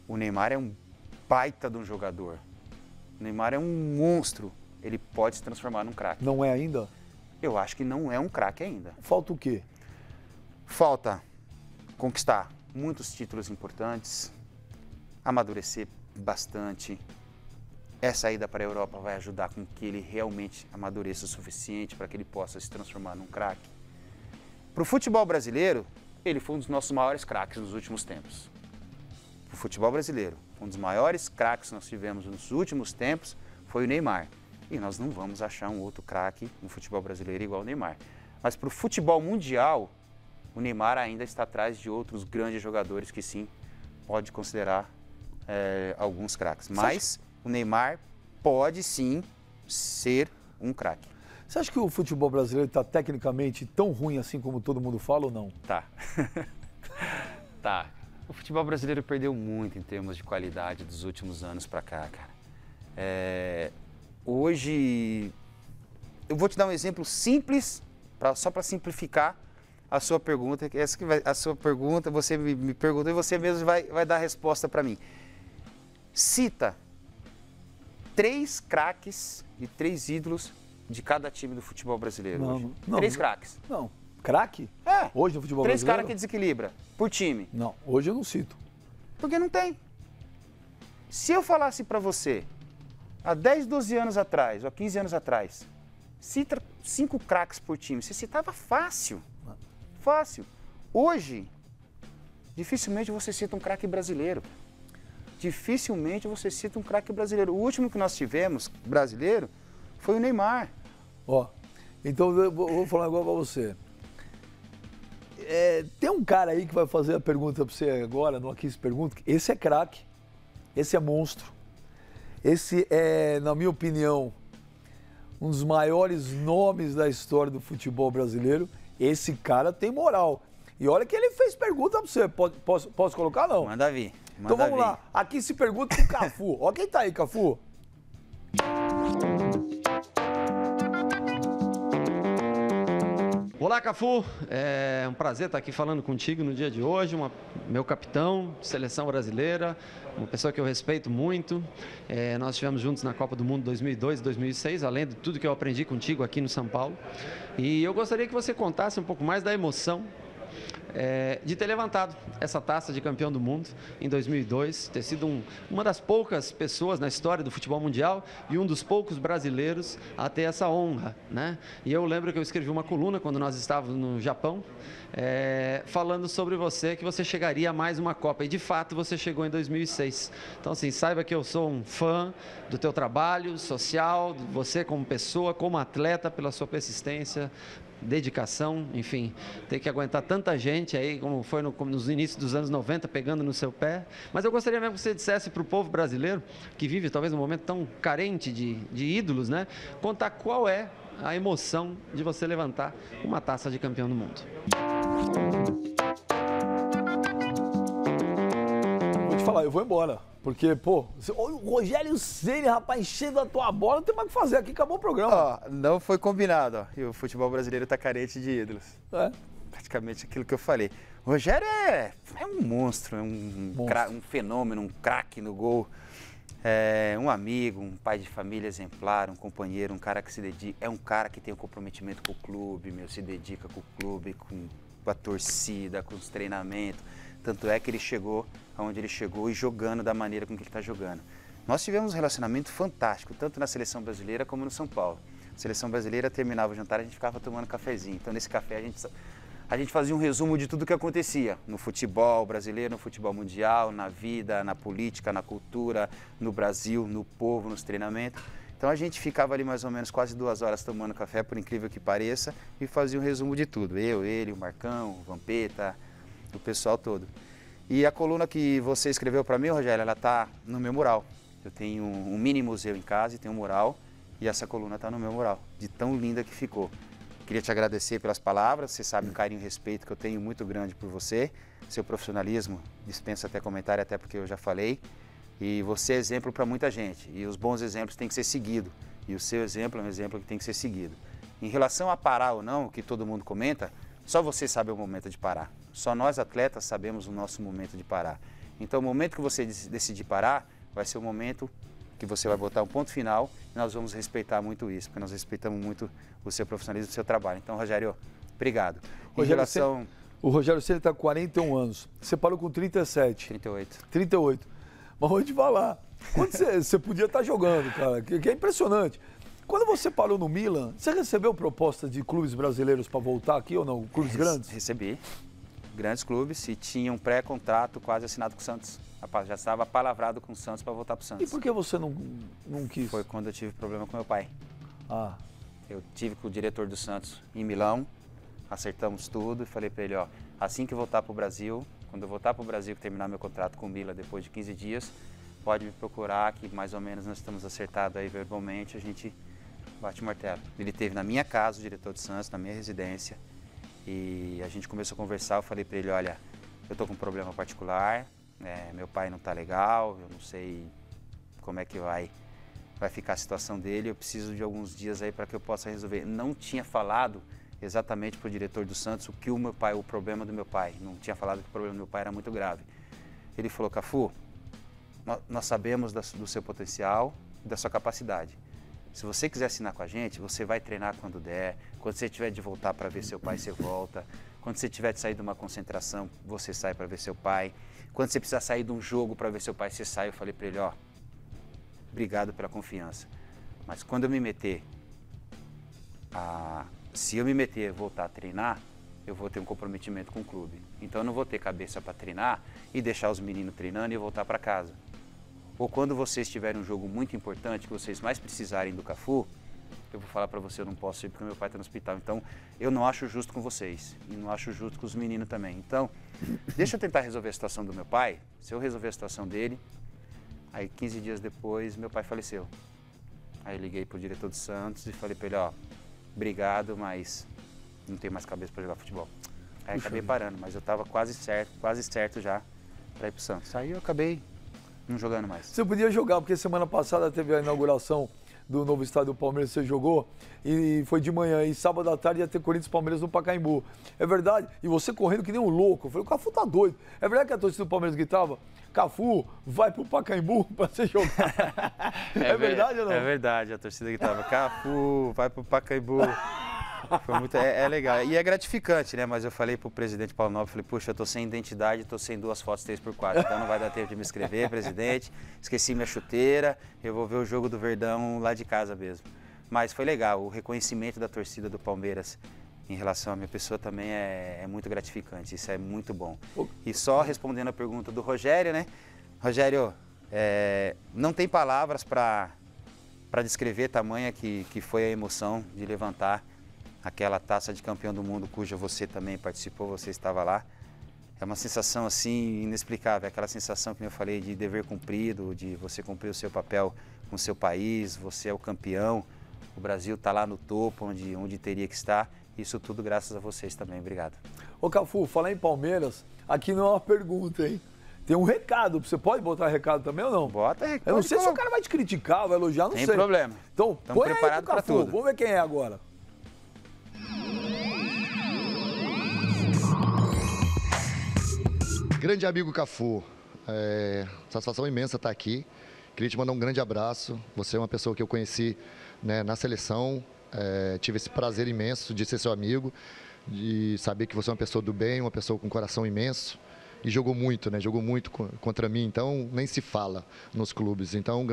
O Neymar é um baita de um jogador. O Neymar é um monstro. Ele pode se transformar num craque. Não é ainda? Eu acho que não é um craque ainda. Falta o quê? Falta conquistar muitos títulos importantes, amadurecer bastante. Essa ida para a Europa vai ajudar com que ele realmente amadureça o suficiente para que ele possa se transformar num craque. Para o futebol brasileiro, ele foi um dos nossos maiores craques nos últimos tempos. Para o futebol brasileiro, um dos maiores craques que nós tivemos nos últimos tempos foi o Neymar. E nós não vamos achar um outro craque no futebol brasileiro igual o Neymar. Mas para o futebol mundial, o Neymar ainda está atrás de outros grandes jogadores que sim, pode considerar alguns craques. Mas o Neymar pode sim ser um craque. Você acha que o futebol brasileiro está tecnicamente tão ruim assim como todo mundo fala ou não? Tá. Tá. O futebol brasileiro perdeu muito em termos de qualidade dos últimos anos para cá, cara. Hoje, eu vou te dar um exemplo simples, só para simplificar a sua pergunta. Essa que a sua pergunta, você me perguntou e você mesmo vai dar a resposta para mim. Cita 3 craques e 3 ídolos de cada time do futebol brasileiro hoje. 3 craques. Não. Craque? Hoje no futebol 3 brasileiro? 3 caras que desequilibra por time. Não, hoje eu não cito. Porque não tem. Se eu falasse para você, há 10, 12 anos atrás, ou 15 anos atrás, cita 5 craques por time, você citava fácil. Fácil. Hoje, dificilmente você cita um craque brasileiro. Dificilmente você cita um craque brasileiro. O último que nós tivemos, brasileiro, foi o Neymar. Então eu vou falar agora pra você. Tem um cara aí que vai fazer a pergunta pra você agora, no Aqui Se Pergunta. Esse é craque, esse é monstro. Esse é, na minha opinião, um dos maiores nomes da história do futebol brasileiro. Esse cara tem moral. E olha que ele fez pergunta pra você. Posso colocar, não? Manda vir. Então vamos lá. Aqui Se Pergunta com o Cafu. Ó quem tá aí, Cafu. Olá, Cafu. É um prazer estar aqui falando contigo no dia de hoje. Meu capitão, seleção brasileira, uma pessoa que eu respeito muito. Nós estivemos juntos na Copa do Mundo 2002 e 2006, além de tudo que eu aprendi contigo aqui no São Paulo. E eu gostaria que você contasse um pouco mais da emoção de ter levantado essa taça de campeão do mundo em 2002, ter sido uma das poucas pessoas na história do futebol mundial e um dos poucos brasileiros a ter essa honra, né? E eu lembro que eu escrevi uma coluna quando nós estávamos no Japão, falando sobre você, que você chegaria a mais uma Copa, e de fato você chegou em 2006. Então assim, saiba que eu sou um fã do teu trabalho social, de você como pessoa, como atleta, pela sua persistência, dedicação, enfim, ter que aguentar tanta gente aí, como foi nos inícios dos anos 90, pegando no seu pé. Mas eu gostaria mesmo que você dissesse para o povo brasileiro, que vive talvez um momento tão carente de ídolos, né, contar qual é a emoção de você levantar uma taça de campeão do mundo. Vou te falar, eu vou embora. Porque, pô, o Rogério Ceni, rapaz, enchendo a tua bola, não tem mais o que fazer aqui, acabou o programa. Não foi combinado, E o futebol brasileiro tá carente de ídolos. Praticamente aquilo que eu falei. O Rogério é um monstro, um fenômeno, um craque no gol. É um amigo, um pai de família exemplar, um companheiro, um cara que se dedica. É um cara que tem um comprometimento com o clube, se dedica com o clube, com a torcida, com os treinamentos. Tanto é que ele chegou aonde ele chegou e jogando da maneira como que ele está jogando. Nós tivemos um relacionamento fantástico, tanto na seleção brasileira como no São Paulo. A seleção brasileira terminava o jantar, a gente ficava tomando cafezinho. Então nesse café a gente fazia um resumo de tudo o que acontecia no futebol brasileiro, no futebol mundial, na vida, na política, na cultura, no Brasil, no povo, nos treinamentos. Então a gente ficava ali mais ou menos quase 2 horas tomando café, por incrível que pareça, e fazia um resumo de tudo. Eu, ele, o Marcão, o Vampeta, o pessoal todo. E a coluna que você escreveu para mim, Rogério, ela tá no meu mural. Eu tenho um mini museu em casa e tenho um mural, e essa coluna tá no meu mural, de tão linda que ficou. Queria te agradecer pelas palavras, você sabe o carinho e respeito que eu tenho muito grande por você. Seu profissionalismo dispensa até comentário, até porque eu já falei. E você é exemplo para muita gente, e os bons exemplos têm que ser seguidos, e o seu exemplo é um exemplo que tem que ser seguido. Em relação a parar ou não, que todo mundo comenta, só você sabe o momento de parar. Só nós atletas sabemos o nosso momento de parar. Então o momento que você decidir parar, vai ser o momento que você vai botar um ponto final, e nós vamos respeitar muito isso, porque nós respeitamos muito o seu profissionalismo e o seu trabalho. Então, Rogério, obrigado. O Rogério Ceni está com 41 anos, você parou com 37. 38. 38. Mas vou te falar, quando você podia estar jogando, cara, que é impressionante. Quando você parou no Milan, você recebeu proposta de clubes brasileiros para voltar aqui ou não? Clubes grandes? Recebi. Grandes clubes e tinha um pré-contrato quase assinado com o Santos. Já estava palavrado com o Santos para voltar para o Santos. E por que você não quis? Foi quando eu tive problema com meu pai. Ah. Eu tive com o diretor do Santos em Milão, acertamos tudo e falei para ele, ó, assim que eu voltar para o Brasil, quando eu voltar para o Brasil, que terminar meu contrato com o Milan depois de 15 dias, pode me procurar, que mais ou menos nós estamos acertados aí verbalmente, a gente bate o martelo. Ele esteve na minha casa, o diretor do Santos, na minha residência, e a gente começou a conversar, eu falei para ele, olha, eu tô com um problema particular, meu pai não tá legal, eu não sei como é que vai ficar a situação dele, eu preciso de alguns dias aí para que eu possa resolver. Não tinha falado exatamente para o diretor do Santos o problema do meu pai. Não tinha falado que o problema do meu pai era muito grave. Ele falou, Cafu, nós sabemos do seu potencial e da sua capacidade. Se você quiser assinar com a gente, você vai treinar quando der. Quando você tiver de voltar para ver seu pai, você volta. Quando você tiver de sair de uma concentração, você sai para ver seu pai. Quando você precisar sair de um jogo para ver seu pai, você sai. Eu falei para ele, ó, obrigado pela confiança. Mas quando eu me meter se eu me meter e voltar a treinar, eu vou ter um comprometimento com o clube. Então eu não vou ter cabeça para treinar e deixar os meninos treinando e voltar para casa. Ou quando vocês tiverem um jogo muito importante, que vocês mais precisarem do Cafu, eu vou falar para você, eu não posso ir porque meu pai está no hospital. Então eu não acho justo com vocês e não acho justo com os meninos também. Então, deixa eu tentar resolver a situação do meu pai. Se eu resolver a situação dele, aí 15 dias depois meu pai faleceu. Aí eu liguei pro diretor do Santos e falei para ele, ó, obrigado, mas não tenho mais cabeça para jogar futebol. Aí acabei parando, mas eu estava quase certo já para ir pro Santos. Aí eu acabei não jogando mais. Você podia jogar, porque semana passada teve a inauguração do novo estádio do Palmeiras, você jogou, e foi de manhã, e sábado à tarde ia ter Corinthians e Palmeiras no Pacaembu. É verdade? E você correndo que nem um louco. Eu falei, o Cafu tá doido. É verdade que a torcida do Palmeiras gritava, Cafu, vai pro Pacaembu pra você jogar. É verdade ou não? É verdade, a torcida gritava, Cafu, vai pro Pacaembu. Foi muito, é legal. E é gratificante, né? Mas eu falei pro presidente Paulo Nobre, falei, puxa, eu tô sem identidade, tô sem 2 fotos 3x4, então não vai dar tempo de me inscrever, presidente. Esqueci minha chuteira, eu vou ver o jogo do Verdão lá de casa mesmo. Mas foi legal, o reconhecimento da torcida do Palmeiras em relação à minha pessoa também é muito gratificante, isso é muito bom. E só respondendo a pergunta do Rogério, né? Rogério, não tem palavras para descrever tamanha que foi a emoção de levantar aquela taça de campeão do mundo, cuja você também participou, você estava lá. É uma sensação assim inexplicável, aquela sensação que eu falei de dever cumprido, de você cumprir o seu papel com o seu país, você é o campeão, o Brasil está lá no topo, onde teria que estar, isso tudo graças a vocês também, obrigado. Ô Cafu, falar em Palmeiras, aqui não é uma pergunta, hein? Tem um recado, você pode botar recado também ou não? Bota recado. Eu não sei se o cara vai te criticar, vai elogiar, não sei. Tem problema. Então, estamos preparados para tudo. Vamos ver quem é agora. Grande amigo Cafu, satisfação imensa estar aqui. Queria te mandar um grande abraço. Você é uma pessoa que eu conheci, né, na seleção. Tive esse prazer imenso de ser seu amigo, de saber que você é uma pessoa do bem, uma pessoa com um coração imenso. E jogou muito, né? Jogou muito contra mim, então nem se fala nos clubes. Então,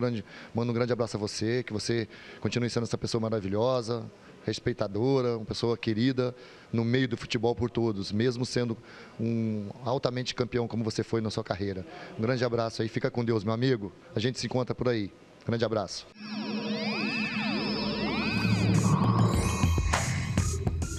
mando um grande abraço a você, que você continue sendo essa pessoa maravilhosa, respeitadora, uma pessoa querida no meio do futebol por todos, mesmo sendo um altamente campeão como você foi na sua carreira. Um grande abraço aí, fica com Deus, meu amigo. A gente se encontra por aí. Grande abraço.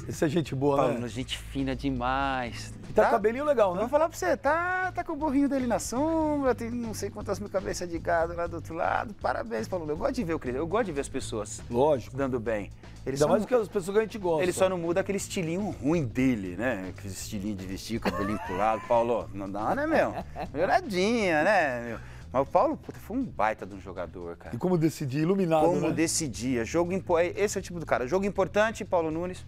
Esse é gente boa, Paulo, né? gente fina demais. Tá cabelinho legal, Eu né? vou falar pra você, tá com o burrinho dele na sombra, tem não sei quantas mil cabeças de gado lá do outro lado. Parabéns, Paulo. Eu gosto de ver o crescer, eu gosto de ver as pessoas Lógico. dando bem. Ainda mais do que as pessoas que a gente gosta. Ele só não muda aquele estilinho ruim dele, né? Aquele estilinho de vestir, cabelinho pro lado. Paulo, não dá, né, meu? Melhoradinha, né, meu? Mas o Paulo, puta, foi um baita de um jogador, cara. E como decidir, iluminado, Como né? decidia. Esse é o tipo do cara. Jogo importante, Paulo Nunes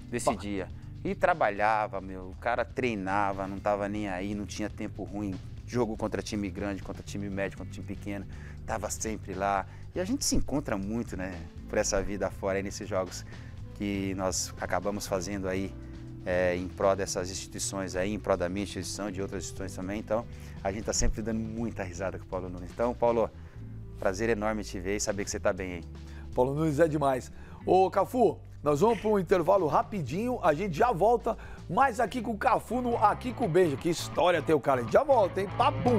decidia. E trabalhava, meu. O cara treinava, não tava nem aí, não tinha tempo ruim. Jogo contra time grande, contra time médio, contra time pequeno. Tava sempre lá. E a gente se encontra muito, né? Por essa vida fora, aí, nesses jogos que nós acabamos fazendo aí em prol dessas instituições aí, em prol da minha instituição, de outras instituições também. Então, a gente tá sempre dando muita risada com o Paulo Nunes. Então, Paulo, prazer enorme te ver e saber que você tá bem aí. Paulo Nunes é demais. Ô, Cafu, nós vamos para um intervalo rapidinho, a gente já volta, mas aqui com o Cafu no Aqui com o Benja. Que história tem o cara, a gente já volta, hein? Papum!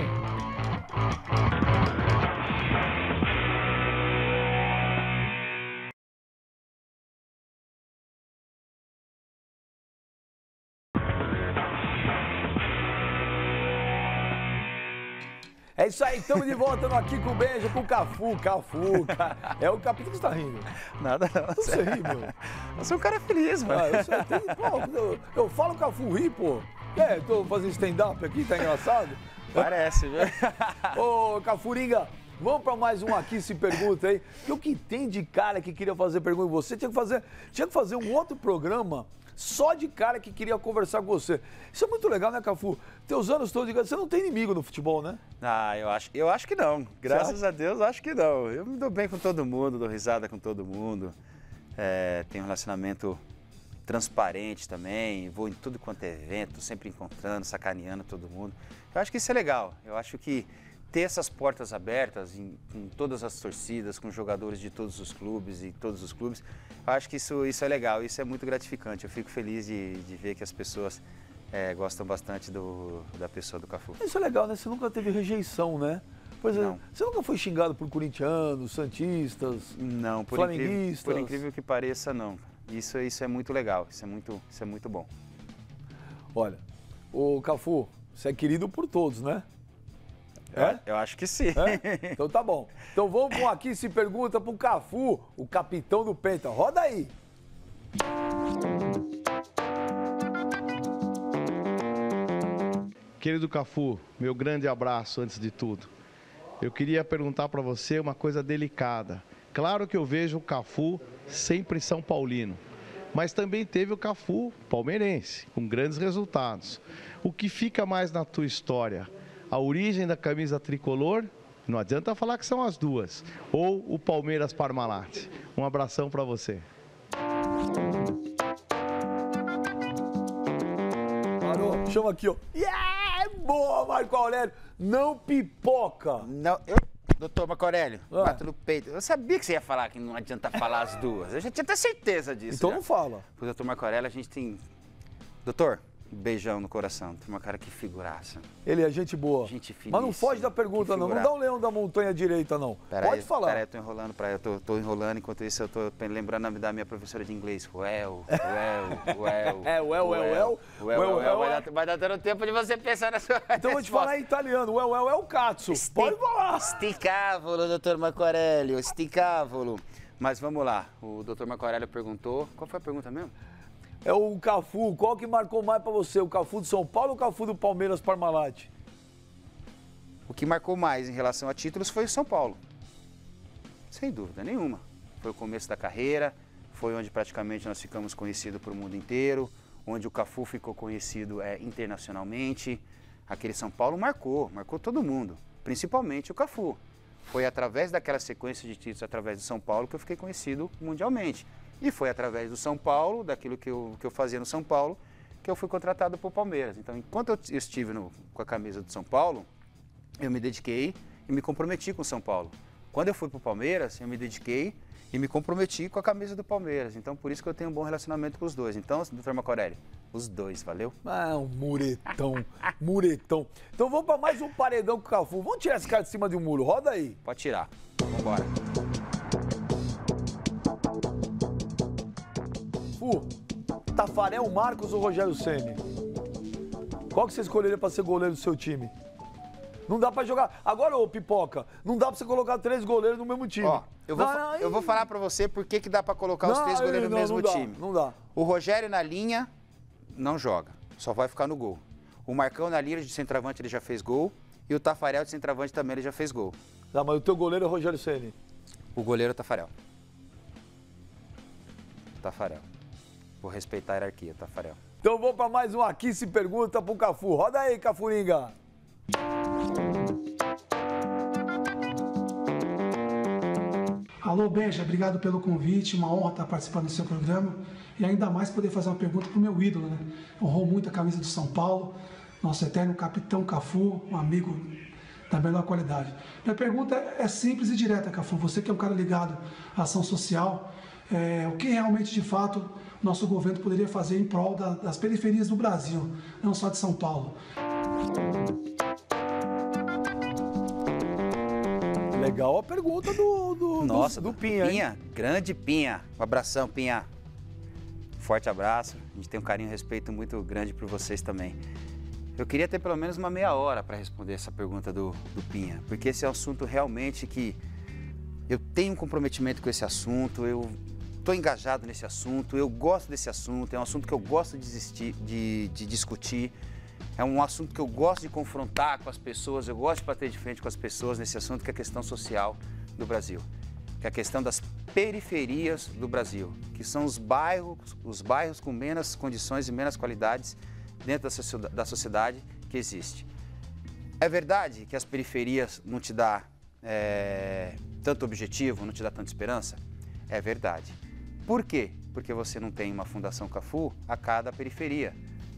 É isso aí, estamos de volta no Aqui com o Benja, com o Cafu, é o capitão que está rindo. Nada não. Não você ri, meu. Eu sou um cara feliz, mano. Eu falo Cafu ri, pô. Tô fazendo stand-up aqui, tá engraçado? Parece, viu? Ô, Cafuringa, vamos para mais um Aqui Se Pergunta aí. O que tem de cara que queria fazer pergunta com você? Tinha que fazer um outro programa só de cara que queria conversar com você. Isso é muito legal, né, Cafu? Teus anos todos, você não tem inimigo no futebol, né? Ah, eu acho que não. Graças a Deus, acho que não. Eu me dou bem com todo mundo, dou risada com todo mundo. Tenho um relacionamento transparente também, vou em tudo quanto é evento, sempre encontrando, sacaneando todo mundo. Eu acho que isso é legal. Eu acho que ter essas portas abertas com todas as torcidas, com jogadores de todos os clubes e todos os clubes, eu acho que isso é legal, isso é muito gratificante. Eu fico feliz de ver que as pessoas gostam bastante da pessoa do Cafu. Isso é legal, né? Você nunca teve rejeição, né? Por exemplo, você nunca foi xingado por corintianos, santistas, não, flamenguistas? Por incrível que pareça, não. Isso é muito legal, isso é muito bom. Olha, o Cafu, você é querido por todos, né? Eu acho que sim. Então tá bom. Então vamos com Aqui Se Pergunta pro Cafu, o capitão do Penta. Roda aí. Querido Cafu, meu grande abraço antes de tudo. Eu queria perguntar para você uma coisa delicada. Claro que eu vejo o Cafu sempre São Paulino, mas também teve o Cafu palmeirense, com grandes resultados. O que fica mais na tua história? A origem da camisa tricolor, não adianta falar que são as duas, ou o Palmeiras Parmalat. Um abração para você. Parou, chama aqui, ó. Boa, Marco Aurélio, não pipoca. Não, doutor Marco Aurélio, bato no peito. Eu sabia que você ia falar que não adianta falar as duas. Eu já tinha até certeza disso. Então já. não fala. Pro doutor Marco Aurélio, a gente tem... Doutor, um beijão no coração. Tem uma cara que figuraça. Ele é gente boa. Gente finíssima. Mas não foge da pergunta, não. Não dá um leão da montanha direita, não. Pode falar. Peraí, eu tô enrolando tô enrolando. Enquanto isso, eu tô lembrando da minha professora de inglês. Well. Vai dar dando tempo de você pensar na sua Então eu vou te falar em italiano. É o cazzo. Pode falar. Sticavolo, doutor Marco Aurélio. Sticavolo. Mas vamos lá. O doutor Marco Aurélio perguntou... Qual foi a pergunta mesmo? É o Cafu. Qual que marcou mais pra você? O Cafu do São Paulo ou o Cafu do Palmeiras Parmalat? O que marcou mais em relação a títulos foi o São Paulo. Sem dúvida nenhuma. Foi o começo da carreira, foi onde praticamente nós ficamos conhecidos para o mundo inteiro, onde o Cafu ficou conhecido internacionalmente. Aquele São Paulo marcou todo mundo, principalmente o Cafu. Foi através daquela sequência de títulos, através do São Paulo, que eu fiquei conhecido mundialmente. E foi através do São Paulo, daquilo que eu fazia no São Paulo, que eu fui contratado por Palmeiras. Então, enquanto eu estive com a camisa do São Paulo, eu me dediquei e me comprometi com o São Paulo. Quando eu fui para o Palmeiras, eu me dediquei e me comprometi com a camisa do Palmeiras. Então, por isso que eu tenho um bom relacionamento com os dois. Então, doutor Marco Aurélio, os dois, valeu? Ah, um muretão. Então vamos para mais um paredão com o Cafu. Vamos tirar esse cara de cima de um muro. Roda aí. Pode tirar. Vambora. Tafarel, Marcos ou Rogério Ceni? Qual que você escolheria para ser goleiro do seu time? Não dá para jogar. Agora, ô Pipoca, não dá para você colocar 3 goleiros no mesmo time. Ó, eu vou falar para você por que dá para colocar os 3 goleiros no mesmo time. Não dá. O Rogério na linha não joga, só vai ficar no gol. O Marcão na linha de centroavante ele já fez gol e o Tafarel de centroavante também ele já fez gol. Não, mas o teu goleiro é o Rogério Ceni. O goleiro é o Tafarel. Tafarel. Vou respeitar a hierarquia, Tafarel. Então vou para mais um Aqui Se Pergunta pro Cafu. Roda aí, Cafuringa. Alô, Benja, obrigado pelo convite, uma honra estar participando do seu programa e ainda mais poder fazer uma pergunta para o meu ídolo, né? Honrou muito a camisa do São Paulo, nosso eterno capitão Cafu, um amigo da melhor qualidade. Minha pergunta é simples e direta, Cafu, você que é um cara ligado à ação social, o que realmente, de fato, nosso governo poderia fazer em prol das periferias do Brasil, não só de São Paulo? Legal a pergunta do Pinha. Pinha, grande Pinha. Um abração, Pinha. Forte abraço. A gente tem um carinho e respeito muito grande por vocês também. Eu queria ter pelo menos uma meia hora para responder essa pergunta do Pinha, porque esse é um assunto realmente que eu tenho um comprometimento com esse assunto, eu estou engajado nesse assunto, eu gosto desse assunto, é um assunto que eu gosto de discutir. É um assunto que eu gosto de confrontar com as pessoas, eu gosto de bater de frente com as pessoas nesse assunto que é a questão social do Brasil, que é a questão das periferias do Brasil, que são os bairros com menos condições e menos qualidades dentro da sociedade que existe. É verdade que as periferias não te dá tanto objetivo, não te dá tanta esperança? É verdade. Por quê? Porque você não tem uma Fundação Cafu a cada periferia.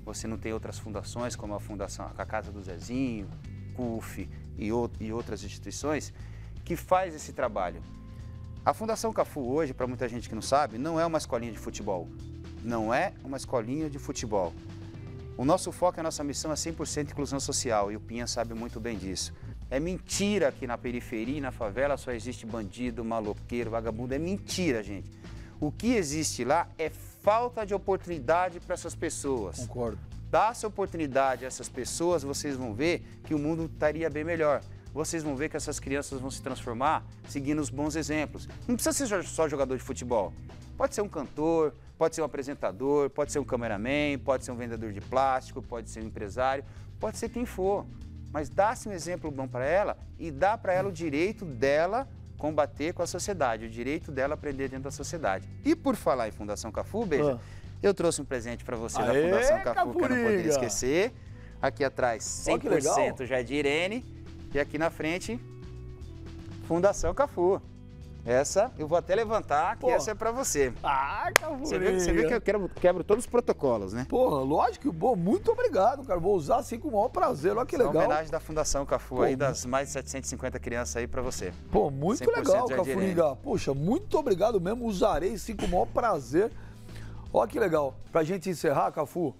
Você não tem outras fundações, como a Casa do Zezinho, CUF e outras instituições, que faz esse trabalho. A Fundação Cafu hoje, para muita gente que não sabe, não é uma escolinha de futebol. Não é uma escolinha de futebol. O nosso foco, a nossa missão é 100% inclusão social, e o Pinha sabe muito bem disso. É mentira que na periferia e na favela só existe bandido, maloqueiro, vagabundo. É mentira, gente. O que existe lá é falta de oportunidade para essas pessoas. Concordo. Dá-se oportunidade a essas pessoas, vocês vão ver que o mundo estaria bem melhor. Vocês vão ver que essas crianças vão se transformar seguindo os bons exemplos. Não precisa ser só jogador de futebol. Pode ser um cantor, pode ser um apresentador, pode ser um cameraman, pode ser um vendedor de plástico, pode ser um empresário, pode ser quem for. Mas dá-se um exemplo bom para ela e dá para ela o direito dela combater com a sociedade, o direito dela aprender dentro da sociedade. E por falar em Fundação Cafu, Beija, eu trouxe um presente para você da Fundação Cafu, que eu não poderia esquecer. Aqui atrás, 100% Jardim Irene, e aqui na frente, Fundação Cafu. Essa, eu vou até levantar, que essa é pra você. Ah, Cafuringa. Você viu que eu quebro todos os protocolos, né? Porra, lógico. Bom, muito obrigado, cara. Vou usar assim com o maior prazer. Olha que legal. Homenagem da Fundação Cafu aí, das mais de 750 crianças aí pra você. Pô, muito legal, Cafuringa. Poxa, muito obrigado mesmo. Usarei sim com o maior prazer. Olha que legal. Pra gente encerrar, Cafu,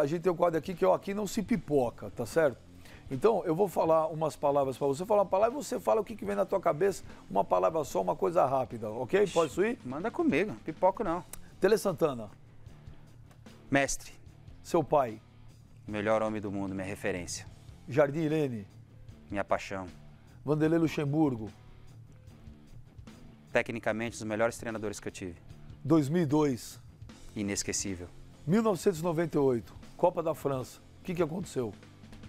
a gente tem um quadro aqui que é o Aqui Não Se Pipoca, tá certo? Então, eu vou falar umas palavras para você. Falar uma palavra e você fala o que vem na tua cabeça, uma palavra só, uma coisa rápida, ok? Pode isso ir? Manda comigo, pipoco não. Tele Santana. Mestre. Seu pai. Melhor homem do mundo, minha referência. Jardim Irene. Minha paixão. Vanderlei Luxemburgo. Tecnicamente, os melhores treinadores que eu tive. 2002. Inesquecível. 1998. Copa da França. O que aconteceu?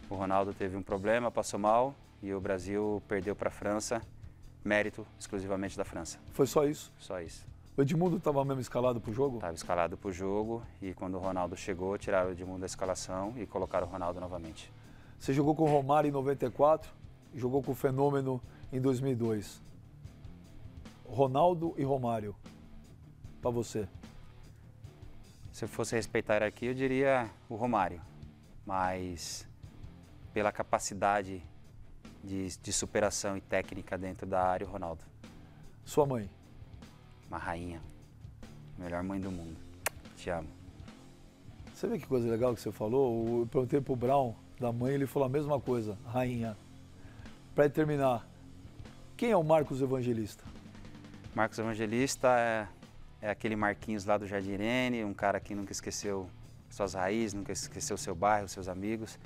O Ronaldo teve um problema, passou mal e o Brasil perdeu para a França, mérito exclusivamente da França. Foi só isso? Só isso. O Edmundo estava mesmo escalado para o jogo? Estava escalado para o jogo e quando o Ronaldo chegou, tiraram o Edmundo da escalação e colocaram o Ronaldo novamente. Você jogou com o Romário em 94, jogou com o Fenômeno em 2002. Ronaldo e Romário, para você? Se eu fosse respeitar a hierarquia, eu diria o Romário, mas pela capacidade de superação e técnica dentro da área, o Ronaldo. Sua mãe? Uma rainha. Melhor mãe do mundo. Te amo. Você vê que coisa legal que você falou? Eu perguntei pro Brown, da mãe, ele falou a mesma coisa, rainha. Para terminar, quem é o Marcos Evangelista? Marcos Evangelista É aquele Marquinhos lá do Jardim Irene, um cara que nunca esqueceu suas raízes, nunca esqueceu seu bairro, seus amigos.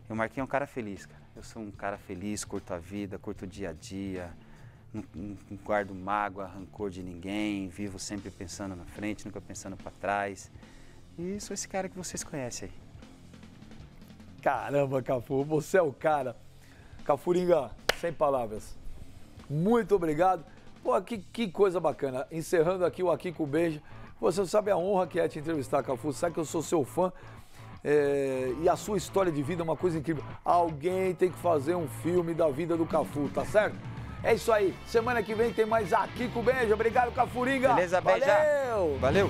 E o Marquinhos é um cara feliz, cara. Eu sou um cara feliz, curto a vida, curto o dia a dia, não guardo mágoa, rancor de ninguém, vivo sempre pensando na frente, nunca pensando para trás. E sou esse cara que vocês conhecem aí. Caramba, Cafu, você é o cara. Cafuringa, sem palavras. Muito obrigado. Pô, que coisa bacana. Encerrando aqui o Aqui com o Benja. Você sabe a honra que é te entrevistar, Cafu. Sabe que eu sou seu fã. E a sua história de vida é uma coisa incrível. Alguém tem que fazer um filme da vida do Cafu, tá certo? É isso aí. Semana que vem tem mais Aqui com o Benja. Obrigado, Cafuringa. Beleza, Benja. Valeu! Valeu!